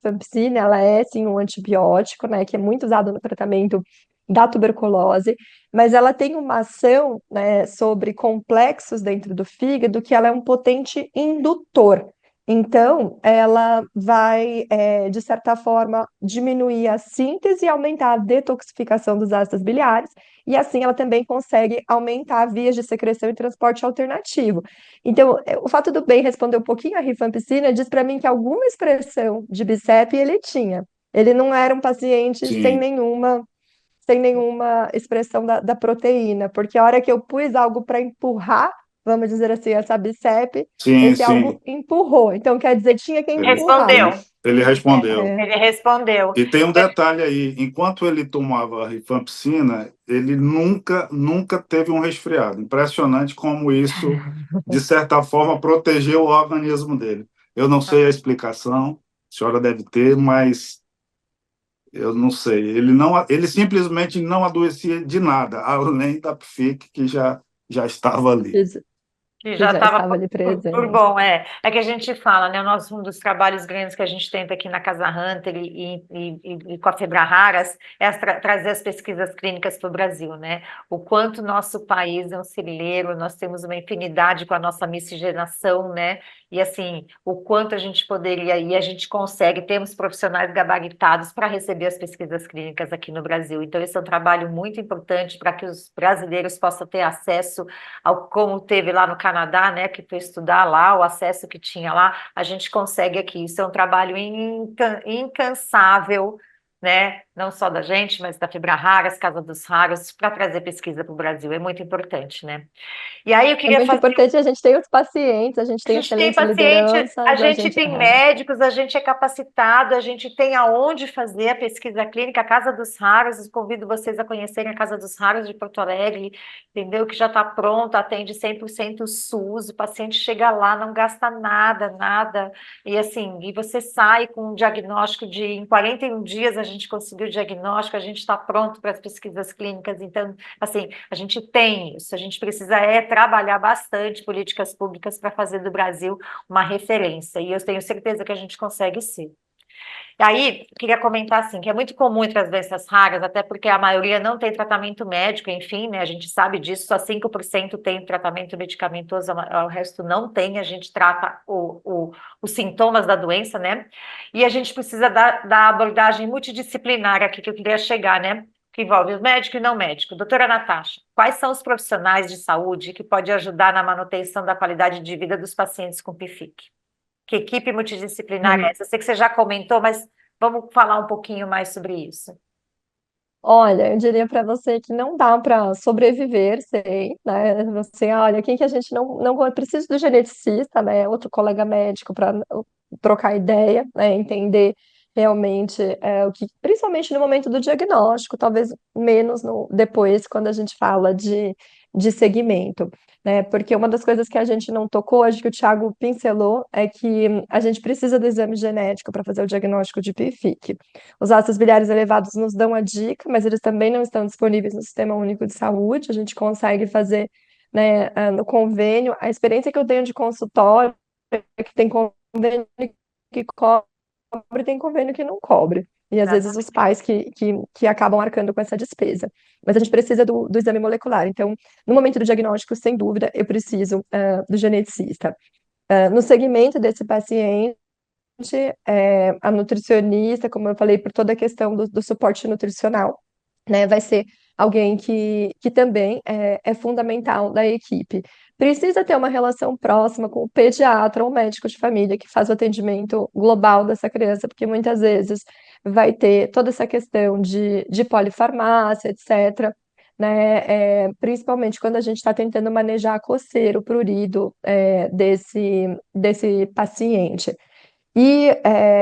rifampicina, ela é sim um antibiótico, né, que é muito usado no tratamento da tuberculose, mas ela tem uma ação, né, sobre complexos dentro do fígado que ela é um potente indutor. Então, ela vai, de certa forma, diminuir a síntese e aumentar a detoxificação dos ácidos biliares, e assim ela também consegue aumentar vias de secreção e transporte alternativo. Então, o fato do bem responder um pouquinho à rifampicina diz para mim que alguma expressão de BICEP ele tinha. Ele não era um paciente Sim, sem nenhuma expressão da proteína, porque a hora que eu pus algo para empurrar, vamos dizer assim, essa BICEP, sim, esse algo sim. empurrou. Então, quer dizer, tinha que Ele, empurrar. Respondeu. ele, ele respondeu. É, Ele respondeu. E tem um detalhe aí, enquanto ele tomava a rifampicina, ele nunca teve um resfriado. Impressionante como isso, de certa forma, protegeu o organismo dele. Eu não sei a explicação, a senhora deve ter, mas eu não sei. Ele simplesmente não adoecia de nada, além da PFIC que já estava ali. Que que já já estava estava ali por presente. bom, é. É que a gente fala, né? Um dos trabalhos grandes que a gente tenta aqui na Casa Hunter e com a Febraharas é trazer as pesquisas clínicas para o Brasil, né? O quanto nosso país é um celeiro, nós temos uma infinidade com a nossa miscigenação, né? E assim, o quanto a gente poderia e a gente consegue, temos profissionais gabaritados para receber as pesquisas clínicas aqui no Brasil. Então, esse é um trabalho muito importante para que os brasileiros possam ter acesso ao como teve lá no Canadá, né, que foi estudar lá, o acesso que tinha lá, a gente consegue aqui. Isso é um trabalho incansável né? Não só da gente, mas da Fibraharas, Casa dos Raros, para trazer pesquisa para o Brasil. É muito importante, né? E aí eu É queria muito fazer. importante, a gente tem os pacientes, a gente A tem gente tem excelentes paciente, a lideranças, a gente gente tem médicos, a gente é capacitado, a gente tem aonde fazer a pesquisa clínica, a Casa dos Raros. Eu convido vocês a conhecerem a Casa dos Raros de Porto Alegre, entendeu? Que já está pronto, atende 100% SUS, o paciente chega lá, não gasta nada, nada. E assim, e você sai com um diagnóstico de em 41 dias a gente conseguiu o diagnóstico, a gente está pronto para as pesquisas clínicas. Então, assim, a gente tem isso, a gente precisa trabalhar bastante políticas públicas para fazer do Brasil uma referência, e eu tenho certeza que a gente consegue ser. E aí, queria comentar assim, que é muito comum entre as doenças raras, até porque a maioria não tem tratamento médico, enfim, né, a gente sabe disso, só 5% tem tratamento medicamentoso, o resto não tem, a gente trata os sintomas da doença, né, e a gente precisa da abordagem multidisciplinar aqui que eu queria chegar, né, que envolve o médico e não médico. Doutora Natasha, quais são os profissionais de saúde que podem ajudar na manutenção da qualidade de vida dos pacientes com PFIC? Que equipe multidisciplinar é Hum. essa? Eu sei que você já comentou, mas vamos falar um pouquinho mais sobre isso. Olha, eu diria para você que não dá para sobreviver sem, né? Você, olha, quem que a gente não precisa do geneticista, né? Outro colega médico para trocar ideia, né? Entender realmente o que, principalmente no momento do diagnóstico, talvez menos depois, quando a gente fala de segmento, né? Porque uma das coisas que a gente não tocou, acho que o Thiago pincelou, é que a gente precisa do exame genético para fazer o diagnóstico de PFIC. Os ácidos biliares elevados nos dão a dica, mas eles também não estão disponíveis no Sistema Único de Saúde. A gente consegue fazer, né, no convênio. A experiência que eu tenho de consultório é que tem convênio que cobre e tem convênio que não cobre. E às vezes os Exatamente. pais que acabam arcando com essa despesa. Mas a gente precisa do exame molecular. Então, no momento do diagnóstico, sem dúvida, eu preciso do geneticista. No segmento desse paciente, a nutricionista, como eu falei, por toda a questão do suporte nutricional, né, vai ser alguém que também é fundamental da equipe. Precisa ter uma relação próxima com o pediatra ou médico de família que faz o atendimento global dessa criança, porque muitas vezes vai ter toda essa questão de polifarmácia, etc., né, principalmente quando a gente está tentando manejar a coceira, o prurido desse paciente. E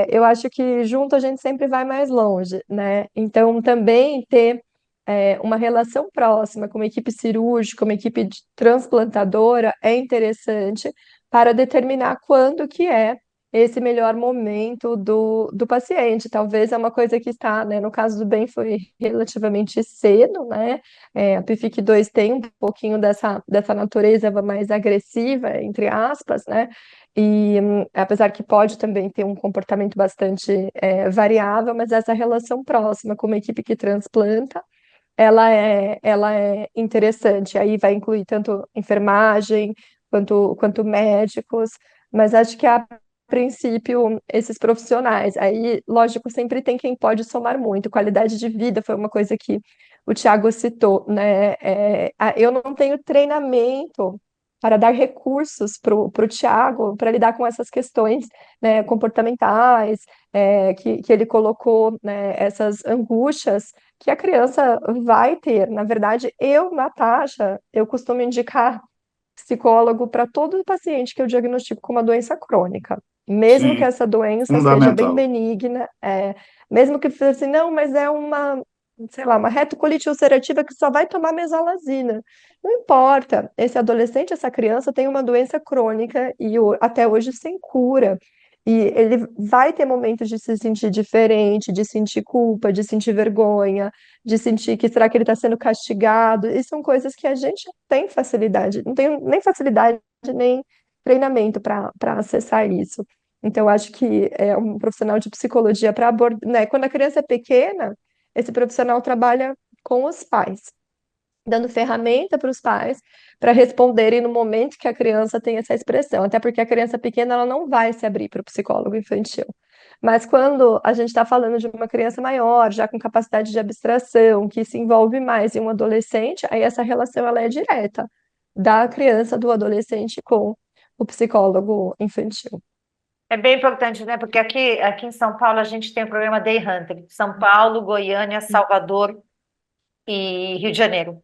eu acho que junto a gente sempre vai mais longe, né? Então, também ter uma relação próxima com uma equipe cirúrgica, uma equipe transplantadora é interessante para determinar quando que é esse melhor momento do paciente. Talvez é uma coisa que está, né? No caso do bem, foi relativamente cedo, né? A PFIC2 tem um pouquinho dessa natureza mais agressiva, entre aspas, né? E apesar que pode também ter um comportamento bastante variável, mas essa relação próxima com uma equipe que transplanta, ela é interessante. Aí vai incluir tanto enfermagem quanto médicos, mas acho que a princípio esses profissionais. Aí, lógico, sempre tem quem pode somar muito. Qualidade de vida foi uma coisa que o Tiago citou, né? Eu não tenho treinamento para dar recursos para o Tiago para lidar com essas questões, né, comportamentais, que ele colocou, né, essas angústias que a criança vai ter. Na verdade, Natasha, eu costumo indicar psicólogo para todo paciente que eu diagnostico com uma doença crônica. Mesmo que Sim, essa doença seja bem fundamental. benigna, mesmo que assim, não, mas é uma, sei lá, uma retocolite ulcerativa que só vai tomar mesalazina. Não importa, esse adolescente, essa criança tem uma doença crônica e até hoje sem cura. E ele vai ter momentos de se sentir diferente, de sentir culpa, de sentir vergonha, de sentir que será que ele está sendo castigado. E são coisas que a gente não tem facilidade, não tem nem facilidade nem treinamento para acessar isso. Então, eu acho que é um profissional de psicologia para abordar, né? Quando a criança é pequena, esse profissional trabalha com os pais, dando ferramenta para os pais para responderem no momento que a criança tem essa expressão, até porque a criança pequena ela não vai se abrir para o psicólogo infantil. Mas quando a gente está falando de uma criança maior, já com capacidade de abstração, que se envolve mais em um adolescente, aí essa relação ela é direta da criança, do adolescente com o psicólogo infantil. É bem importante, né? Porque aqui em São Paulo a gente tem o programa Day Hunter. São Paulo, Goiânia, Salvador e Rio de Janeiro.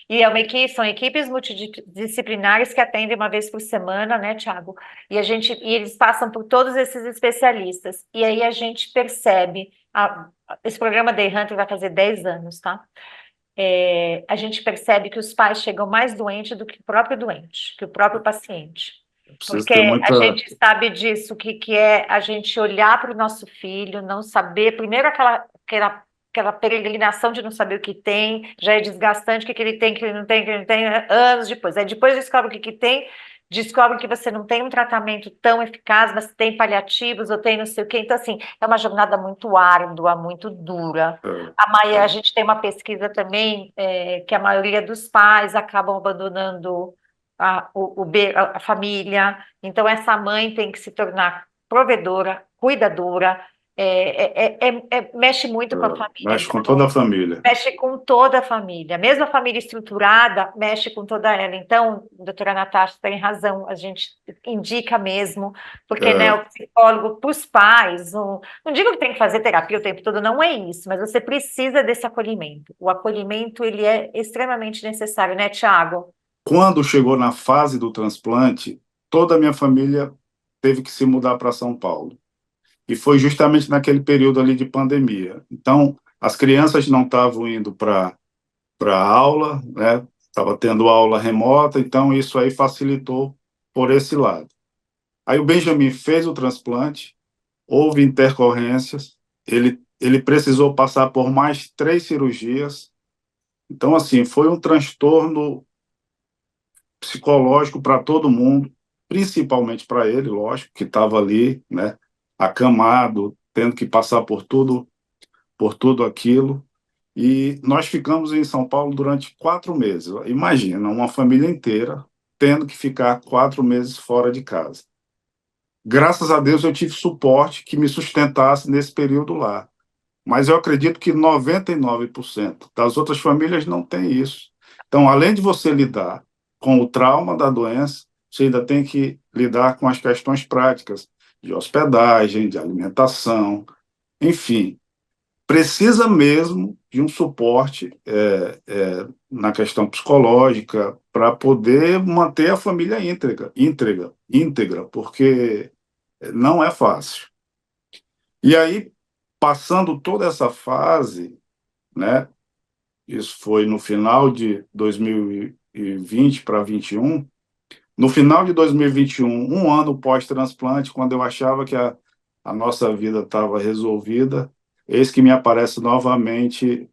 E são equipes multidisciplinares que atendem uma vez por semana, né, Thiago? E eles passam por todos esses especialistas. E aí a gente percebe, esse programa Day Hunter vai fazer 10 anos, tá? A gente percebe que os pais chegam mais doentes do que o próprio doente, que o próprio paciente. Preciso Porque ter a muita. gente sabe disso, que é a gente olhar para o nosso filho, não saber, primeiro aquela peregrinação de não saber o que tem, já é desgastante, o que ele tem, o que ele não tem, o que ele não tem, anos depois. Aí depois descobre o que tem, descobre que você não tem um tratamento tão eficaz, mas tem paliativos ou tem não sei o quê. Então, assim, é uma jornada muito árdua, muito dura. A gente tem uma pesquisa também que a maioria dos pais acabam abandonando a família. Então, essa mãe tem que se tornar provedora, cuidadora, mexe muito com a família. Mexe com toda a família. Mexe com toda a família. Mesmo a família estruturada, mexe com toda ela. Então, doutora Natasha tem razão, a gente indica mesmo, porque né, o psicólogo para os pais, não digo que tem que fazer terapia o tempo todo, não é isso, mas você precisa desse acolhimento. O acolhimento, ele é extremamente necessário, né, Tiago? Quando chegou na fase do transplante, toda a minha família teve que se mudar para São Paulo. E foi justamente naquele período ali de pandemia. Então, as crianças não estavam indo para aula, né? Estava tendo aula remota, então isso aí facilitou por esse lado. Aí o Benjamin fez o transplante, houve intercorrências, ele precisou passar por mais 3 cirurgias. Então, assim, foi um transtorno psicológico para todo mundo, principalmente para ele, lógico, que estava ali, né, acamado, tendo que passar por tudo aquilo. E nós ficamos em São Paulo durante 4 meses. Imagina, uma família inteira tendo que ficar 4 meses fora de casa. Graças a Deus eu tive suporte que me sustentasse nesse período lá. Mas eu acredito que 99% das outras famílias não tem isso. Então, além de você lidar com o trauma da doença, você ainda tem que lidar com as questões práticas de hospedagem, de alimentação, enfim. Precisa mesmo de um suporte na questão psicológica para poder manter a família íntegra, porque não é fácil. E aí, passando toda essa fase, né? Isso foi no final de 2020 para 21. No final de 2021, um ano pós-transplante, quando eu achava que a nossa vida estava resolvida, eis que me aparece novamente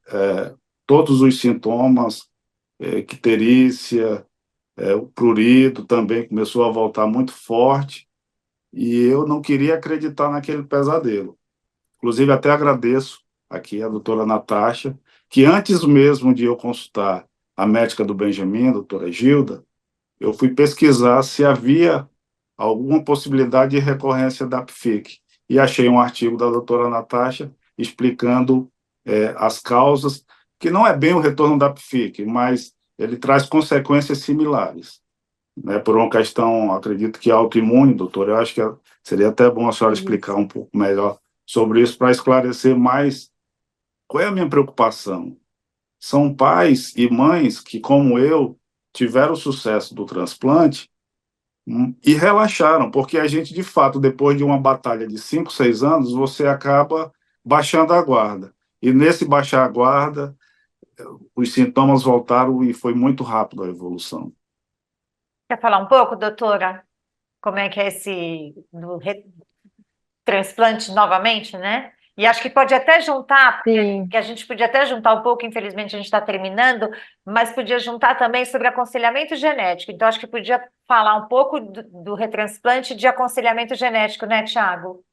todos os sintomas, icterícia, o prurido também começou a voltar muito forte, e eu não queria acreditar naquele pesadelo. Inclusive, até agradeço aqui a doutora Natasha, que antes mesmo de eu consultar a médica do Benjamin, a doutora Gilda, eu fui pesquisar se havia alguma possibilidade de recorrência da PFIC. E achei um artigo da doutora Natasha explicando as causas, que não é bem o retorno da PFIC, mas ele traz consequências similares. Né, por uma questão, acredito que autoimune, doutor, eu acho que seria até bom a senhora explicar um pouco melhor sobre isso para esclarecer mais qual é a minha preocupação. São pais e mães que, como eu, tiveram o sucesso do transplante e relaxaram, porque a gente, de fato, depois de uma batalha de 5, 6 anos, você acaba baixando a guarda. E nesse baixar a guarda, os sintomas voltaram e foi muito rápido a evolução. Quer falar um pouco, doutora? Como é que é transplante novamente, né? E acho que pode até juntar, Sim. que a gente podia até juntar um pouco, infelizmente a gente está terminando, mas podia juntar também sobre aconselhamento genético. Então, acho que podia falar um pouco do retransplante de aconselhamento genético, né, Thiago?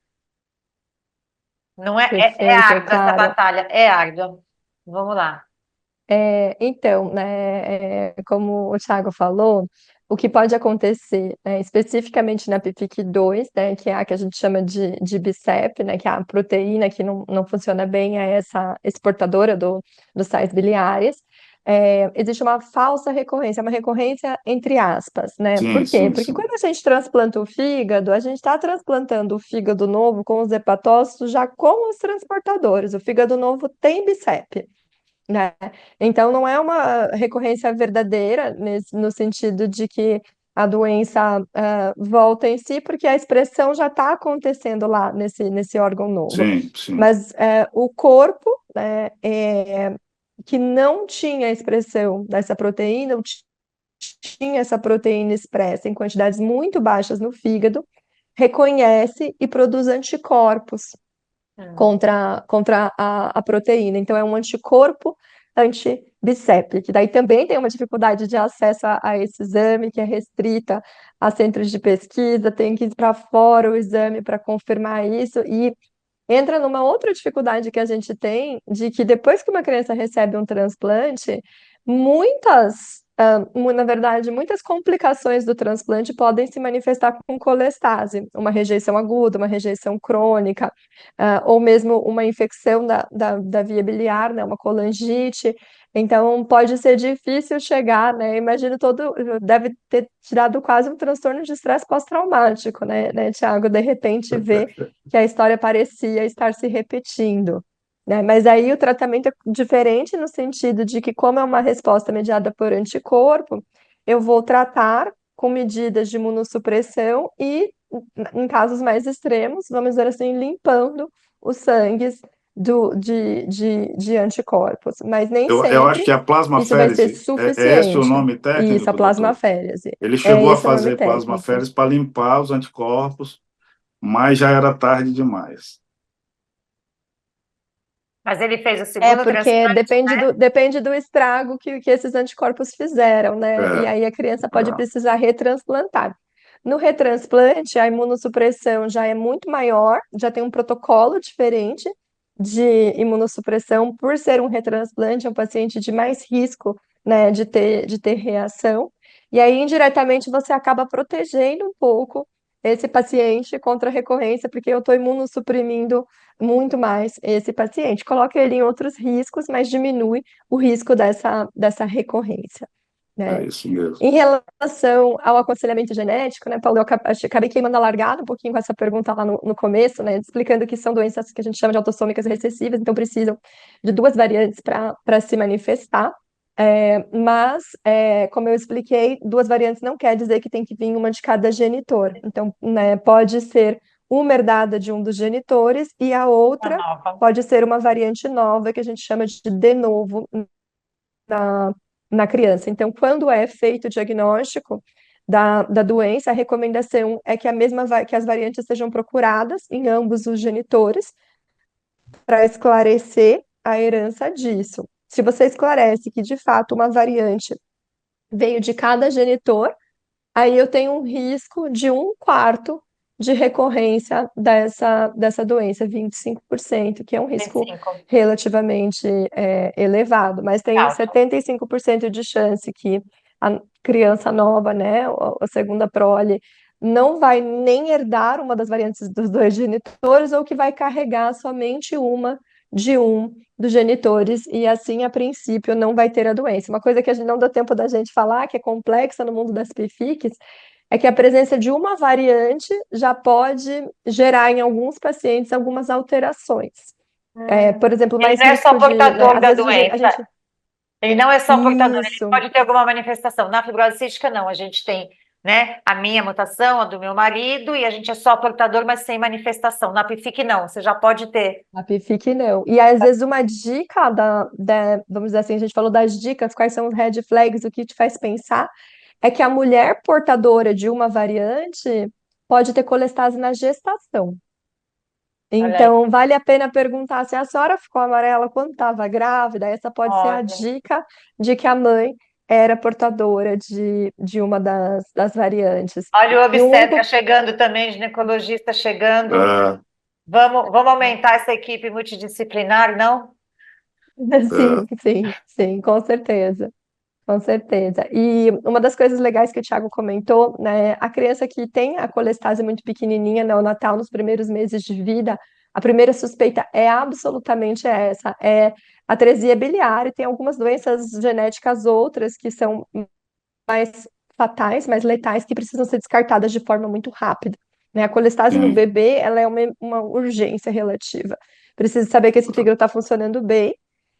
Não é Perfeito, árdua essa Clara. batalha, é árdua. Vamos lá. Então, né, como o Thiago falou, o que pode acontecer, né, especificamente na PFIC2, né, que é a que a gente chama de BICEP, né, que é a proteína que não funciona bem, é essa exportadora dos sais biliares, existe uma falsa recorrência, uma recorrência entre aspas, né? Sim, Por quê? sim, Porque sim. quando a gente transplanta o fígado, a gente está transplantando o fígado novo com os hepatócitos já com os transportadores. O fígado novo tem BICEP, né? Então não é uma recorrência verdadeira no sentido de que a doença volta em si, porque a expressão já está acontecendo lá nesse órgão novo. Sim, sim. Mas o corpo, né, que não tinha expressão dessa proteína, ou tinha essa proteína expressa em quantidades muito baixas no fígado, reconhece e produz anticorpos Hum. contra a proteína. Então, é um anticorpo anti-BICEP, que daí também tem uma dificuldade de acesso a esse exame, que é restrita a centros de pesquisa, tem que ir para fora o exame para confirmar isso, e entra numa outra dificuldade que a gente tem, de que depois que uma criança recebe um transplante, na verdade, muitas complicações do transplante podem se manifestar com colestase, uma rejeição aguda, uma rejeição crônica, ou mesmo uma infecção da via biliar, né, uma colangite. Então, pode ser difícil chegar, né? Imagino deve ter tirado quase um transtorno de estresse pós-traumático, né, Tiago? De repente, ver que a história parecia estar se repetindo, né? Mas aí o tratamento é diferente no sentido de que, como é uma resposta mediada por anticorpo, eu vou tratar com medidas de imunossupressão e, em casos mais extremos, vamos dizer assim, limpando os sangues de anticorpos. Mas nem Eu acho sempre que a isso vai ser plasmaférese, é esse o suficiente. nome Isso, a técnico, doutor? plasmaférese. Ele É chegou a esse o nome fazer técnico. plasmaférese para limpar os anticorpos, mas já era tarde demais. Mas ele fez o É, segundo porque transplante, depende do estrago que esses anticorpos fizeram, né? E É, aí a criança pode é. precisar retransplantar. No retransplante, a imunossupressão já é muito maior, já tem um protocolo diferente de imunossupressão, por ser um retransplante, é um paciente de mais risco, né, de ter reação. E aí, indiretamente, você acaba protegendo um pouco esse paciente contra a recorrência, porque eu estou imunossuprimindo muito mais esse paciente. Coloca ele em outros riscos, mas diminui o risco dessa recorrência, É né? isso mesmo. Em relação ao aconselhamento genético, né, Paulo, acabei queimando a largada um pouquinho com essa pergunta lá no começo, né, explicando que são doenças que a gente chama de autossômicas recessivas, então precisam de duas variantes para se manifestar. Mas, como eu expliquei, duas variantes não quer dizer que tem que vir uma de cada genitor. Então, né, pode ser uma herdada de um dos genitores e a a outra nova. pode ser uma variante nova, que a gente chama de novo na criança. Então, quando é feito o diagnóstico da doença, a recomendação é que que as variantes sejam procuradas em ambos os genitores para esclarecer a herança disso. Se você esclarece que, de fato, uma variante veio de cada genitor, aí eu tenho um risco de 1/4 de recorrência dessa doença, 25%, que é um risco 25. relativamente elevado, mas tenho Alto. 75% de chance que a criança nova, né, a segunda prole, não vai nem herdar uma das variantes dos dois genitores, ou que vai carregar somente uma de um dos genitores, e assim, a princípio, não vai ter a doença. Uma coisa que a gente não deu tempo da gente falar, que é complexa no mundo das PFICs, é que a presença de uma variante já pode gerar em alguns pacientes algumas alterações. Por exemplo, Ele mais não é só risco né, portador às da vezes a doença. gente. Ele não é só portador, ele Isso, pode ter alguma manifestação. Na fibrose cística, não. A gente tem, né, a minha mutação, a do meu marido, e a gente é só portador, mas sem manifestação. Na PFIC, não. Você já pode ter. a PFIC não. E às vezes uma dica vamos dizer assim, a gente falou das dicas, quais são os red flags, o que te faz pensar, é que a mulher portadora de uma variante pode ter colestase na gestação. Olha aí. Então, vale a pena perguntar se a senhora ficou amarela quando estava grávida. Essa pode ser a Olha. dica de que a mãe era portadora de uma das variantes. Olha o E um obstetra único. chegando também, ginecologista chegando. É, Vamos aumentar essa equipe multidisciplinar, não? Sim, é, sim, sim, com certeza. Com certeza. E uma das coisas legais que o Thiago comentou, né, a criança que tem a colestase muito pequenininha, neonatal, nos primeiros meses de vida, a primeira suspeita é absolutamente essa, atresia biliar, e tem algumas doenças genéticas outras que são mais fatais, mais letais, que precisam ser descartadas de forma muito rápida, né? A colestase no Sim. bebê, ela é uma urgência relativa. Preciso saber que esse fígado está funcionando bem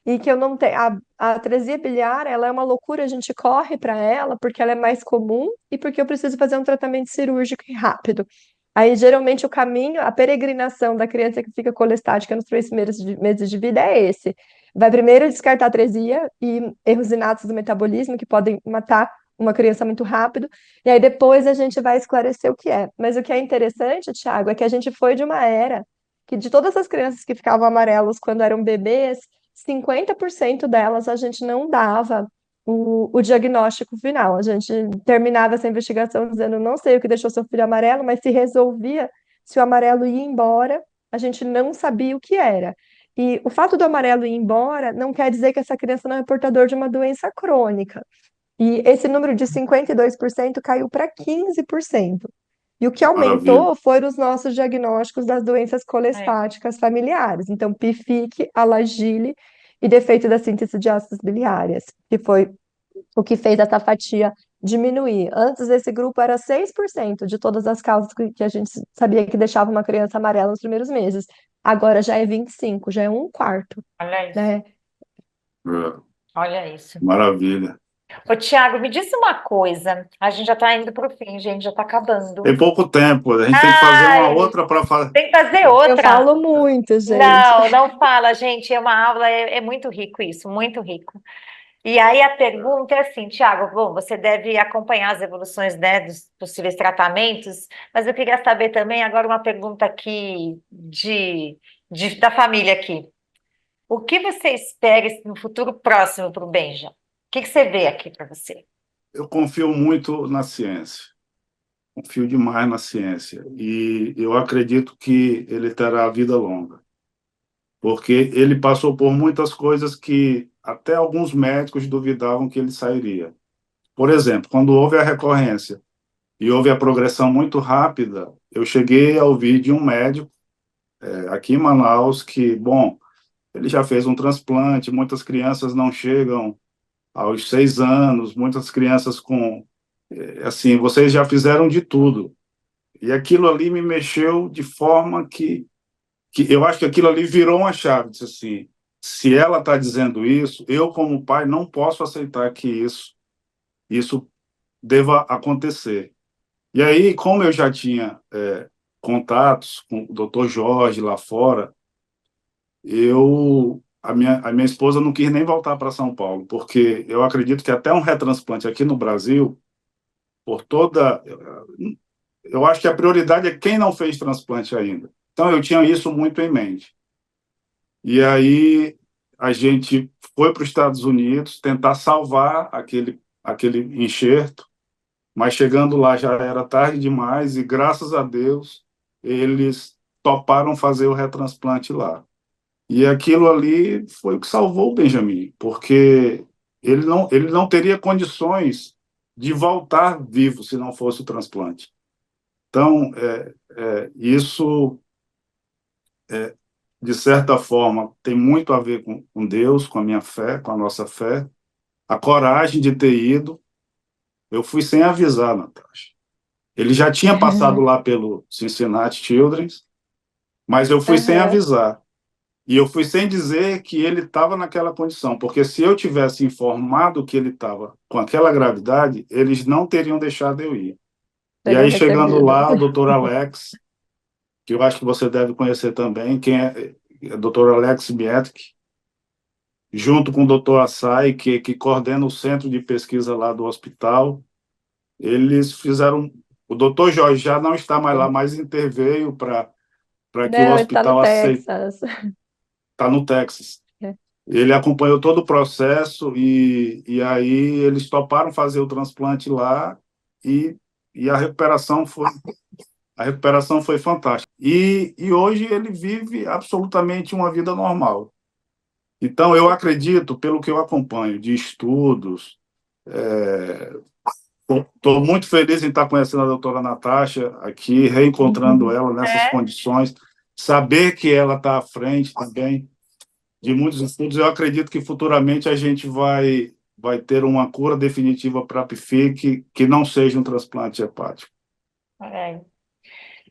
e que eu não tenho... A atresia biliar, ela é uma loucura, a gente corre para ela porque ela é mais comum e porque eu preciso fazer um tratamento cirúrgico e rápido. Aí, geralmente, o caminho, a peregrinação da criança que fica colestática nos 3 primeiros meses de vida é esse. Vai primeiro descartar a atresia e erros inatos do metabolismo que podem matar uma criança muito rápido, e aí depois a gente vai esclarecer o que é. Mas o que é interessante, Thiago, é que a gente foi de uma era que de todas as crianças que ficavam amarelos quando eram bebês, 50% delas a gente não dava o diagnóstico final. A gente terminava essa investigação dizendo, não sei o que deixou seu filho amarelo, mas se resolvia, se o amarelo ia embora, a gente não sabia o que era. E o fato do amarelo ir embora não quer dizer que essa criança não é portador de uma doença crônica. E esse número de 52% caiu para 15%. E o que Maravilha. aumentou foram os nossos diagnósticos das doenças É. colestáticas familiares. Então, PFIC, Alagille e defeito da síntese de ácidos biliares, que foi o que fez essa fatia diminuir. Antes, esse grupo era 6% de todas as causas que a gente sabia que deixava uma criança amarela nos primeiros meses. Agora já é 25%, já é um quarto, Olha isso, né? É, olha isso. maravilha. Ô, Tiago, me diz uma coisa. A gente já está indo para o fim, gente, já está Tem acabando. pouco tempo, a gente tem que fazer uma Ai, outra para fazer. tem que fazer Eu outra. falo muito, gente. Não, não fala, gente. É uma aula, é muito rico isso, muito rico. E aí a pergunta é assim, Tiago, bom, você deve acompanhar as evoluções, né, dos possíveis tratamentos, mas eu queria saber também agora uma pergunta aqui da família aqui. O que você espera no futuro próximo para o Benja? O que você vê aqui para você? Eu confio muito na ciência, confio demais na ciência, e eu acredito que ele terá vida longa, porque ele passou por muitas coisas que até alguns médicos duvidavam que ele sairia. Por exemplo, quando houve a recorrência e houve a progressão muito rápida, eu cheguei a ouvir de um médico aqui em Manaus que, bom, ele já fez um transplante, muitas crianças não chegam aos 6 anos, muitas crianças com, assim, vocês já fizeram de tudo. E aquilo ali me mexeu de forma que eu acho que aquilo ali virou uma chave. Disse assim, se ela está dizendo isso, eu como pai não posso aceitar que isso deva acontecer. E aí, como eu já tinha contatos com o Dr. Jorge lá fora, a minha esposa não quis nem voltar para São Paulo, porque eu acredito que até um retransplante aqui no Brasil, por toda, eu acho que a prioridade é quem não fez transplante ainda. Então eu tinha isso muito em mente. E aí a gente foi para os Estados Unidos tentar salvar aquele enxerto, mas chegando lá já era tarde demais e graças a Deus eles toparam fazer o retransplante lá. E aquilo ali foi o que salvou o Benjamin, porque ele não teria condições de voltar vivo se não fosse o transplante. Então, isso, de certa forma, tem muito a ver com Deus, com a minha fé, com a nossa fé, a coragem de ter ido. Eu fui sem avisar, Natasha. Ele já tinha passado lá pelo Cincinnati Children's, mas eu fui sem Aham. avisar. E eu fui sem dizer que ele estava naquela condição, porque se eu tivesse informado que ele estava com aquela gravidade, eles não teriam deixado eu ir. E Teriam aí, chegando recebido. lá, o doutor Alex, que eu acho que você deve conhecer também, quem é o doutor Alex Bietk, junto com o doutor Assai, que coordena o centro de pesquisa lá do hospital, eles fizeram. O doutor Jorge já não está mais lá, mas interveio para que o Não, está no hospital aceite. Texas. Está no Texas. Ele acompanhou todo o processo e aí eles toparam fazer o transplante lá e, e a recuperação foi fantástica. E hoje ele vive absolutamente uma vida normal. Então, eu acredito, pelo que eu acompanho de estudos, estou muito feliz em estar conhecendo a doutora Natasha aqui, reencontrando Uhum. ela nessas É? condições, saber que ela está à frente também de muitos estudos, eu acredito que futuramente a gente vai ter uma cura definitiva para a PFIC que não seja um transplante hepático. É.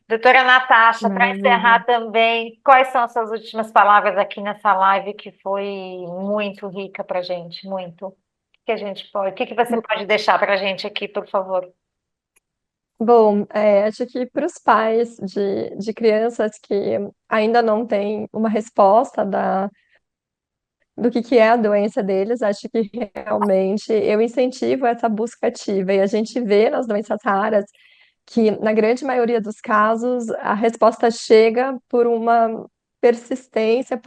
Doutora Natasha, para Maravilha. encerrar também, quais são as suas últimas palavras aqui nessa live que foi muito rica para a gente, muito. O que que você pode deixar para a gente aqui, por favor? Bom, acho que para os pais de crianças que ainda não têm uma resposta do que é a doença deles, acho que realmente eu incentivo essa busca ativa. E a gente vê nas doenças raras que, na grande maioria dos casos, a resposta chega por uma persistência,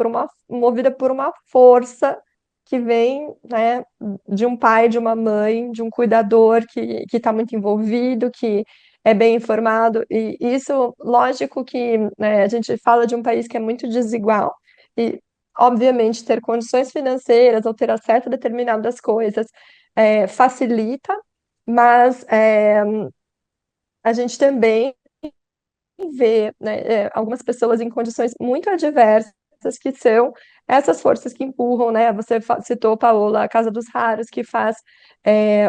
movida por uma força que vem, né, de um pai, de uma mãe, de um cuidador que está muito envolvido, que é bem informado. E isso, lógico que, né, a gente fala de um país que é muito desigual. E, obviamente, ter condições financeiras ou ter acesso a determinadas coisas facilita, mas a gente também vê, né, algumas pessoas em condições muito adversas, que são essas forças que empurram, né? Você citou, Paola, a Casa dos Raros, que faz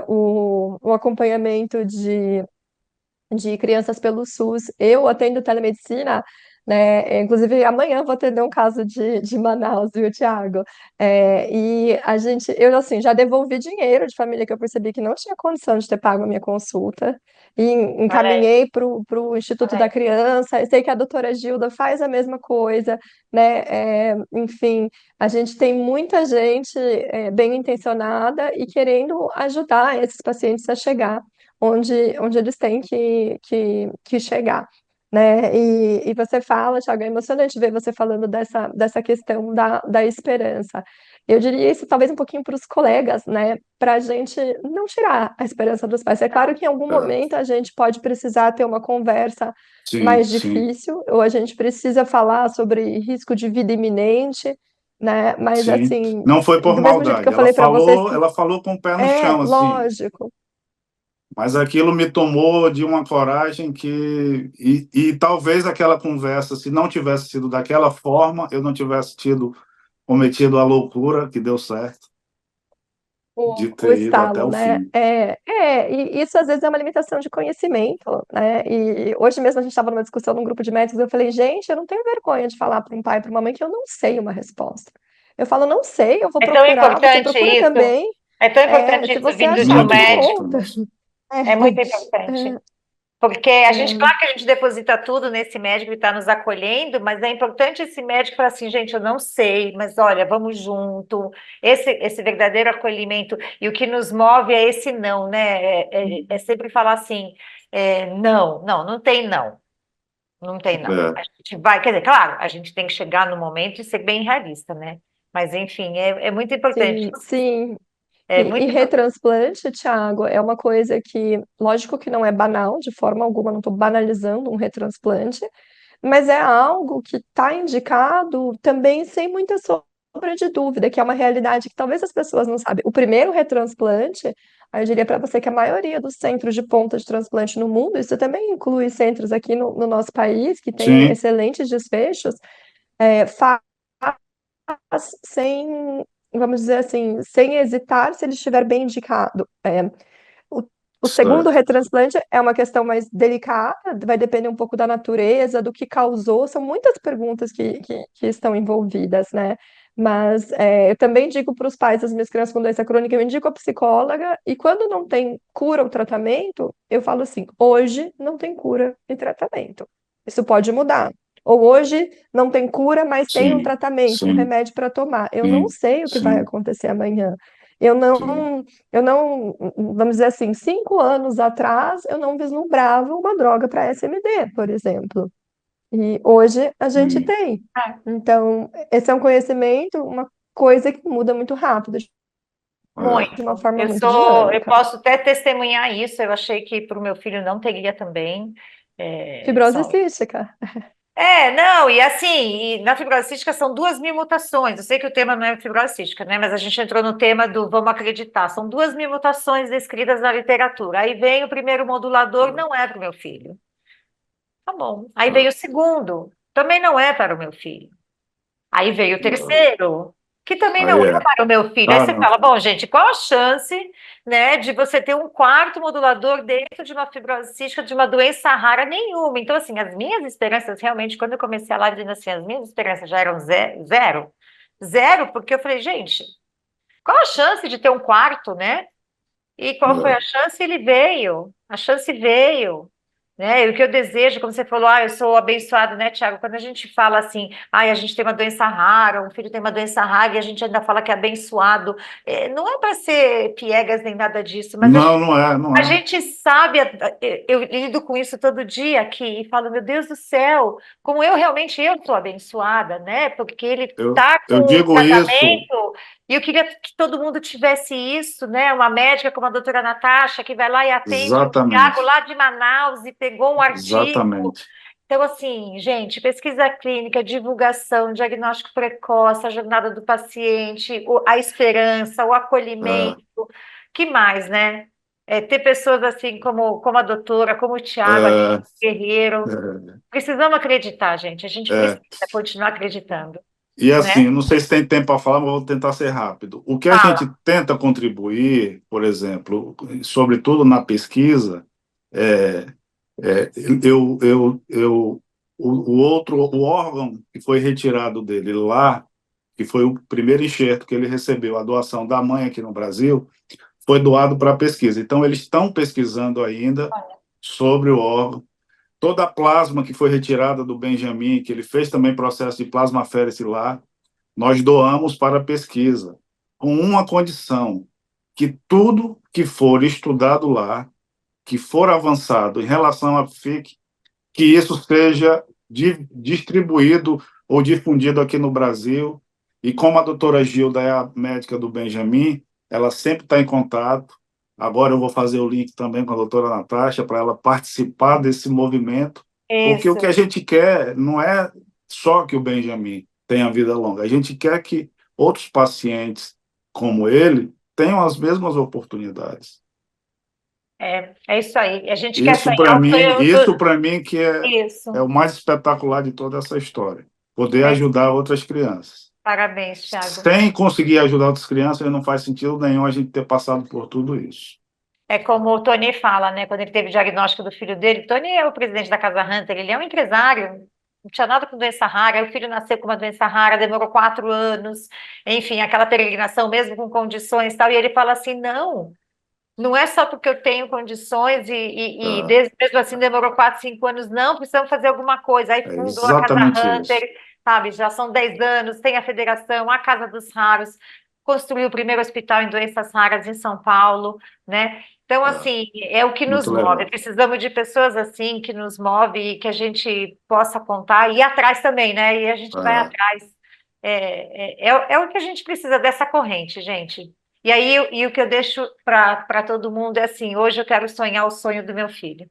o acompanhamento de crianças pelo SUS. Eu atendo telemedicina, né? Inclusive, amanhã vou atender um caso de Manaus, viu, Thiago? E eu assim, já devolvi dinheiro de família que eu percebi que não tinha condição de ter pago a minha consulta, e Olha aí, encaminhei para o Instituto olha da aí. Criança. Eu sei que a doutora Gilda faz a mesma coisa, né? Enfim, a gente tem muita gente bem intencionada e querendo ajudar esses pacientes a chegar onde eles têm que chegar, né? E você fala, Thiago, é emocionante ver você falando dessa questão da esperança. Eu diria isso talvez um pouquinho para os colegas, né? Para a gente não tirar a esperança dos pais. É claro Não, que em algum É, momento a gente pode precisar ter uma conversa sim, mais sim, difícil, ou a gente precisa falar sobre risco de vida iminente, né? Mas sim. assim, Não foi por do mesmo jeito que maldade. eu falei para vocês que Ela falou com o pé no é chão, assim. lógico. Mas aquilo me tomou de uma coragem que. E talvez aquela conversa, se não tivesse sido daquela forma, eu não tivesse cometido a loucura que deu certo de O ter ido até estalo, o né? fim. E isso às vezes é uma limitação de conhecimento, né? E hoje mesmo a gente estava numa discussão num grupo de médicos, eu falei, gente, eu não tenho vergonha de falar para um pai, para uma mãe que eu não sei uma resposta. Eu falo, não sei, eu vou é tão procurar, você importante procura isso. também. É tão importante Se isso você vindo de achar, um Muito me médico. conta. importante. É muito É, importante. é, Porque a gente, é, claro que a gente deposita tudo nesse médico que está nos acolhendo, mas é importante esse médico falar assim, gente, eu não sei, mas olha, vamos junto. Esse verdadeiro acolhimento. E o que nos move é esse não, né? É sempre falar assim, não, não, não tem não. Não tem não. É, A gente vai, quer dizer, claro, a gente tem que chegar no momento e ser bem realista, né? Mas, enfim, é muito importante. sim, sim. É E muito importante. retransplante, Thiago, é uma coisa que, lógico que não é banal, de forma alguma, não estou banalizando um retransplante, mas é algo que está indicado também sem muita sombra de dúvida, que é uma realidade que talvez as pessoas não sabem. O primeiro retransplante, aí eu diria para você que a maioria dos centros de ponta de transplante no mundo, isso também inclui centros aqui no nosso país, que têm sim, excelentes desfechos, faz sem, vamos dizer assim, sem hesitar se ele estiver bem indicado. O, o segundo certo. retransplante é uma questão mais delicada, vai depender um pouco da natureza, do que causou, são muitas perguntas que estão envolvidas, né? Mas eu também digo para os pais das minhas crianças com doença crônica, eu indico a psicóloga, e quando não tem cura ou tratamento, eu falo assim: hoje não tem cura e tratamento. Isso pode mudar. Ou hoje não tem cura, mas tem um Sim, tratamento, um sim, remédio para tomar. Eu não sim, sei o que vai sim, acontecer amanhã. Eu sim, não, eu não, vamos dizer assim, 5 anos atrás, eu não vislumbrava uma droga para SMD, por exemplo. E hoje a gente sim. tem. Então, esse é um conhecimento, uma coisa que muda muito rápido, de uma Muito. forma muito Eu dinâmica. posso até testemunhar isso. Eu achei que para o meu filho não teria também. Fibrose cística. Não, e assim, na fibrose cística são 2.000 mutações. Eu sei que o tema não é fibrose cística, né? Mas a gente entrou no tema do vamos acreditar. São 2.000 mutações descritas na literatura. Aí vem o primeiro modulador, não é para o meu filho. Tá bom. Aí É, veio o segundo, também não é para o meu filho. Aí veio o terceiro. que também Aí não é é. para o meu filho. Aí Ah, você não. fala, bom, gente, qual a chance, né, de você ter um quarto modulador dentro de uma fibrose cística, de uma doença rara? Nenhuma. Então, assim, as minhas esperanças, realmente, quando eu comecei a live, dizendo assim, as minhas esperanças já eram zero. Zero, porque eu falei, gente, qual a chance de ter um quarto, né? E qual foi a É. chance? Ele veio. A chance veio. Né? E o que eu desejo, como você falou, eu sou abençoado, né, Tiago? Quando a gente fala assim, a gente tem uma doença rara, um filho tem uma doença rara, e a gente ainda fala que é abençoado, não é para ser piegas nem nada disso, mas Não, não é, não a é. gente sabe, eu lido com isso todo dia aqui e falo, meu Deus do céu, como eu realmente eu sou abençoada, né? Porque ele está Eu com o digo isso, tratamento e eu queria que todo mundo tivesse isso, né? Uma médica como a doutora Natasha, que vai lá e atende o Thiago exatamente, lá de Manaus e pegou um artigo. exatamente. Então, assim, gente, pesquisa clínica, divulgação, diagnóstico precoce, a jornada do paciente, a esperança, o É, acolhimento, que mais, né? Ter pessoas assim como a doutora, como o Tiago, aqui, é, guerreiro. Precisamos acreditar, gente. A gente é. precisa continuar acreditando, E né? assim, não sei se tem tempo para falar, mas vou tentar ser rápido. O que a Fala. gente tenta contribuir, por exemplo, sobretudo na pesquisa, é, é, o órgão que foi retirado dele lá, que foi o primeiro enxerto que ele recebeu, a doação da mãe aqui no Brasil, foi doado para pesquisa. Então, eles estão pesquisando ainda sobre o órgão. Toda a plasma que foi retirada do Benjamin, que ele fez também processo de plasmaférese lá, nós doamos para pesquisa, com uma condição, que tudo que for estudado lá, que for avançado em relação à FIC, que isso seja distribuído ou difundido aqui no Brasil. E como a doutora Gilda é a médica do Benjamin, ela sempre está em contato. Agora eu vou fazer o link também com a doutora Natasha para ela participar desse movimento, porque o que Isso. a gente quer não é só que o Benjamin tenha vida longa, a gente quer que outros pacientes como ele tenham as mesmas oportunidades. É isso aí. A gente quer Isso para sonhar o mim, sonho isso do... para mim que é Isso. o mais espetacular de toda essa história. Poder É isso ajudar aí. outras crianças. Parabéns, Thiago. Sem conseguir ajudar outras crianças, não faz sentido nenhum a gente ter passado por tudo isso. É como o Tony fala, né? Quando ele teve o diagnóstico do filho dele, Tony é o presidente da Casa Hunter, ele é um empresário, não tinha nada com doença rara, aí o filho nasceu com uma doença rara, demorou 4 anos, enfim, aquela peregrinação mesmo com condições e tal, e ele fala assim, não é só porque eu tenho condições É, mesmo assim demorou 4, 5 anos, não, precisamos fazer alguma coisa. Aí é fundou a Casa exatamente isso. Hunter, sabe? Já são 10 anos, tem a federação, a Casa dos Raros, construiu o primeiro hospital em doenças raras em São Paulo, né? Então, É, assim, é o que nos muito move. legal. Precisamos de pessoas assim que nos move e que a gente possa contar e ir atrás também, né? E a gente vai É, atrás. É o que a gente precisa dessa corrente, gente. E aí, o que eu deixo para todo mundo é assim: hoje eu quero sonhar o sonho do meu filho.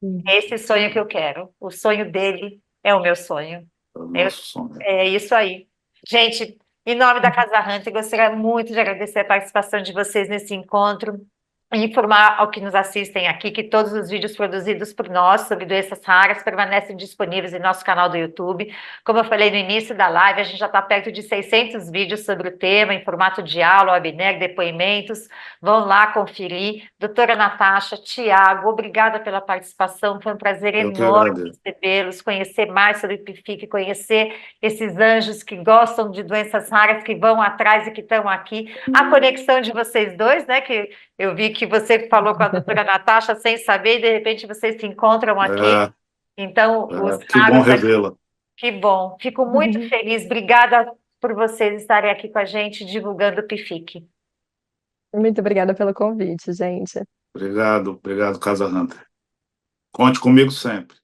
Sim. É esse sonho que eu quero. O sonho dele é o meu sonho. é o É, nosso sonho. é isso aí. Gente, em nome da Casa Hunter, gostaria muito de agradecer a participação de vocês nesse encontro. E informar ao que nos assistem aqui que todos os vídeos produzidos por nós sobre doenças raras permanecem disponíveis em nosso canal do YouTube. Como eu falei no início da live, a gente já está perto de 600 vídeos sobre o tema, em formato de aula, webinar, depoimentos. Vão lá conferir. Doutora Natasha, Tiago, obrigada pela participação. Foi um prazer Eu que enorme agradeço. recebê-los, conhecer mais sobre o PFIC, conhecer esses anjos que gostam de doenças raras, que vão atrás e que estão aqui. A conexão de vocês dois, né? Que eu vi que você falou com a doutora Natasha sem saber, e de repente vocês se encontram aqui. É, Então, os que bom raros aqui, revê-la. que bom. Fico muito feliz. Obrigada por vocês estarem aqui com a gente divulgando o PFIC. Muito obrigada pelo convite, gente. Obrigado, obrigado, Casa Hunter. Conte comigo sempre.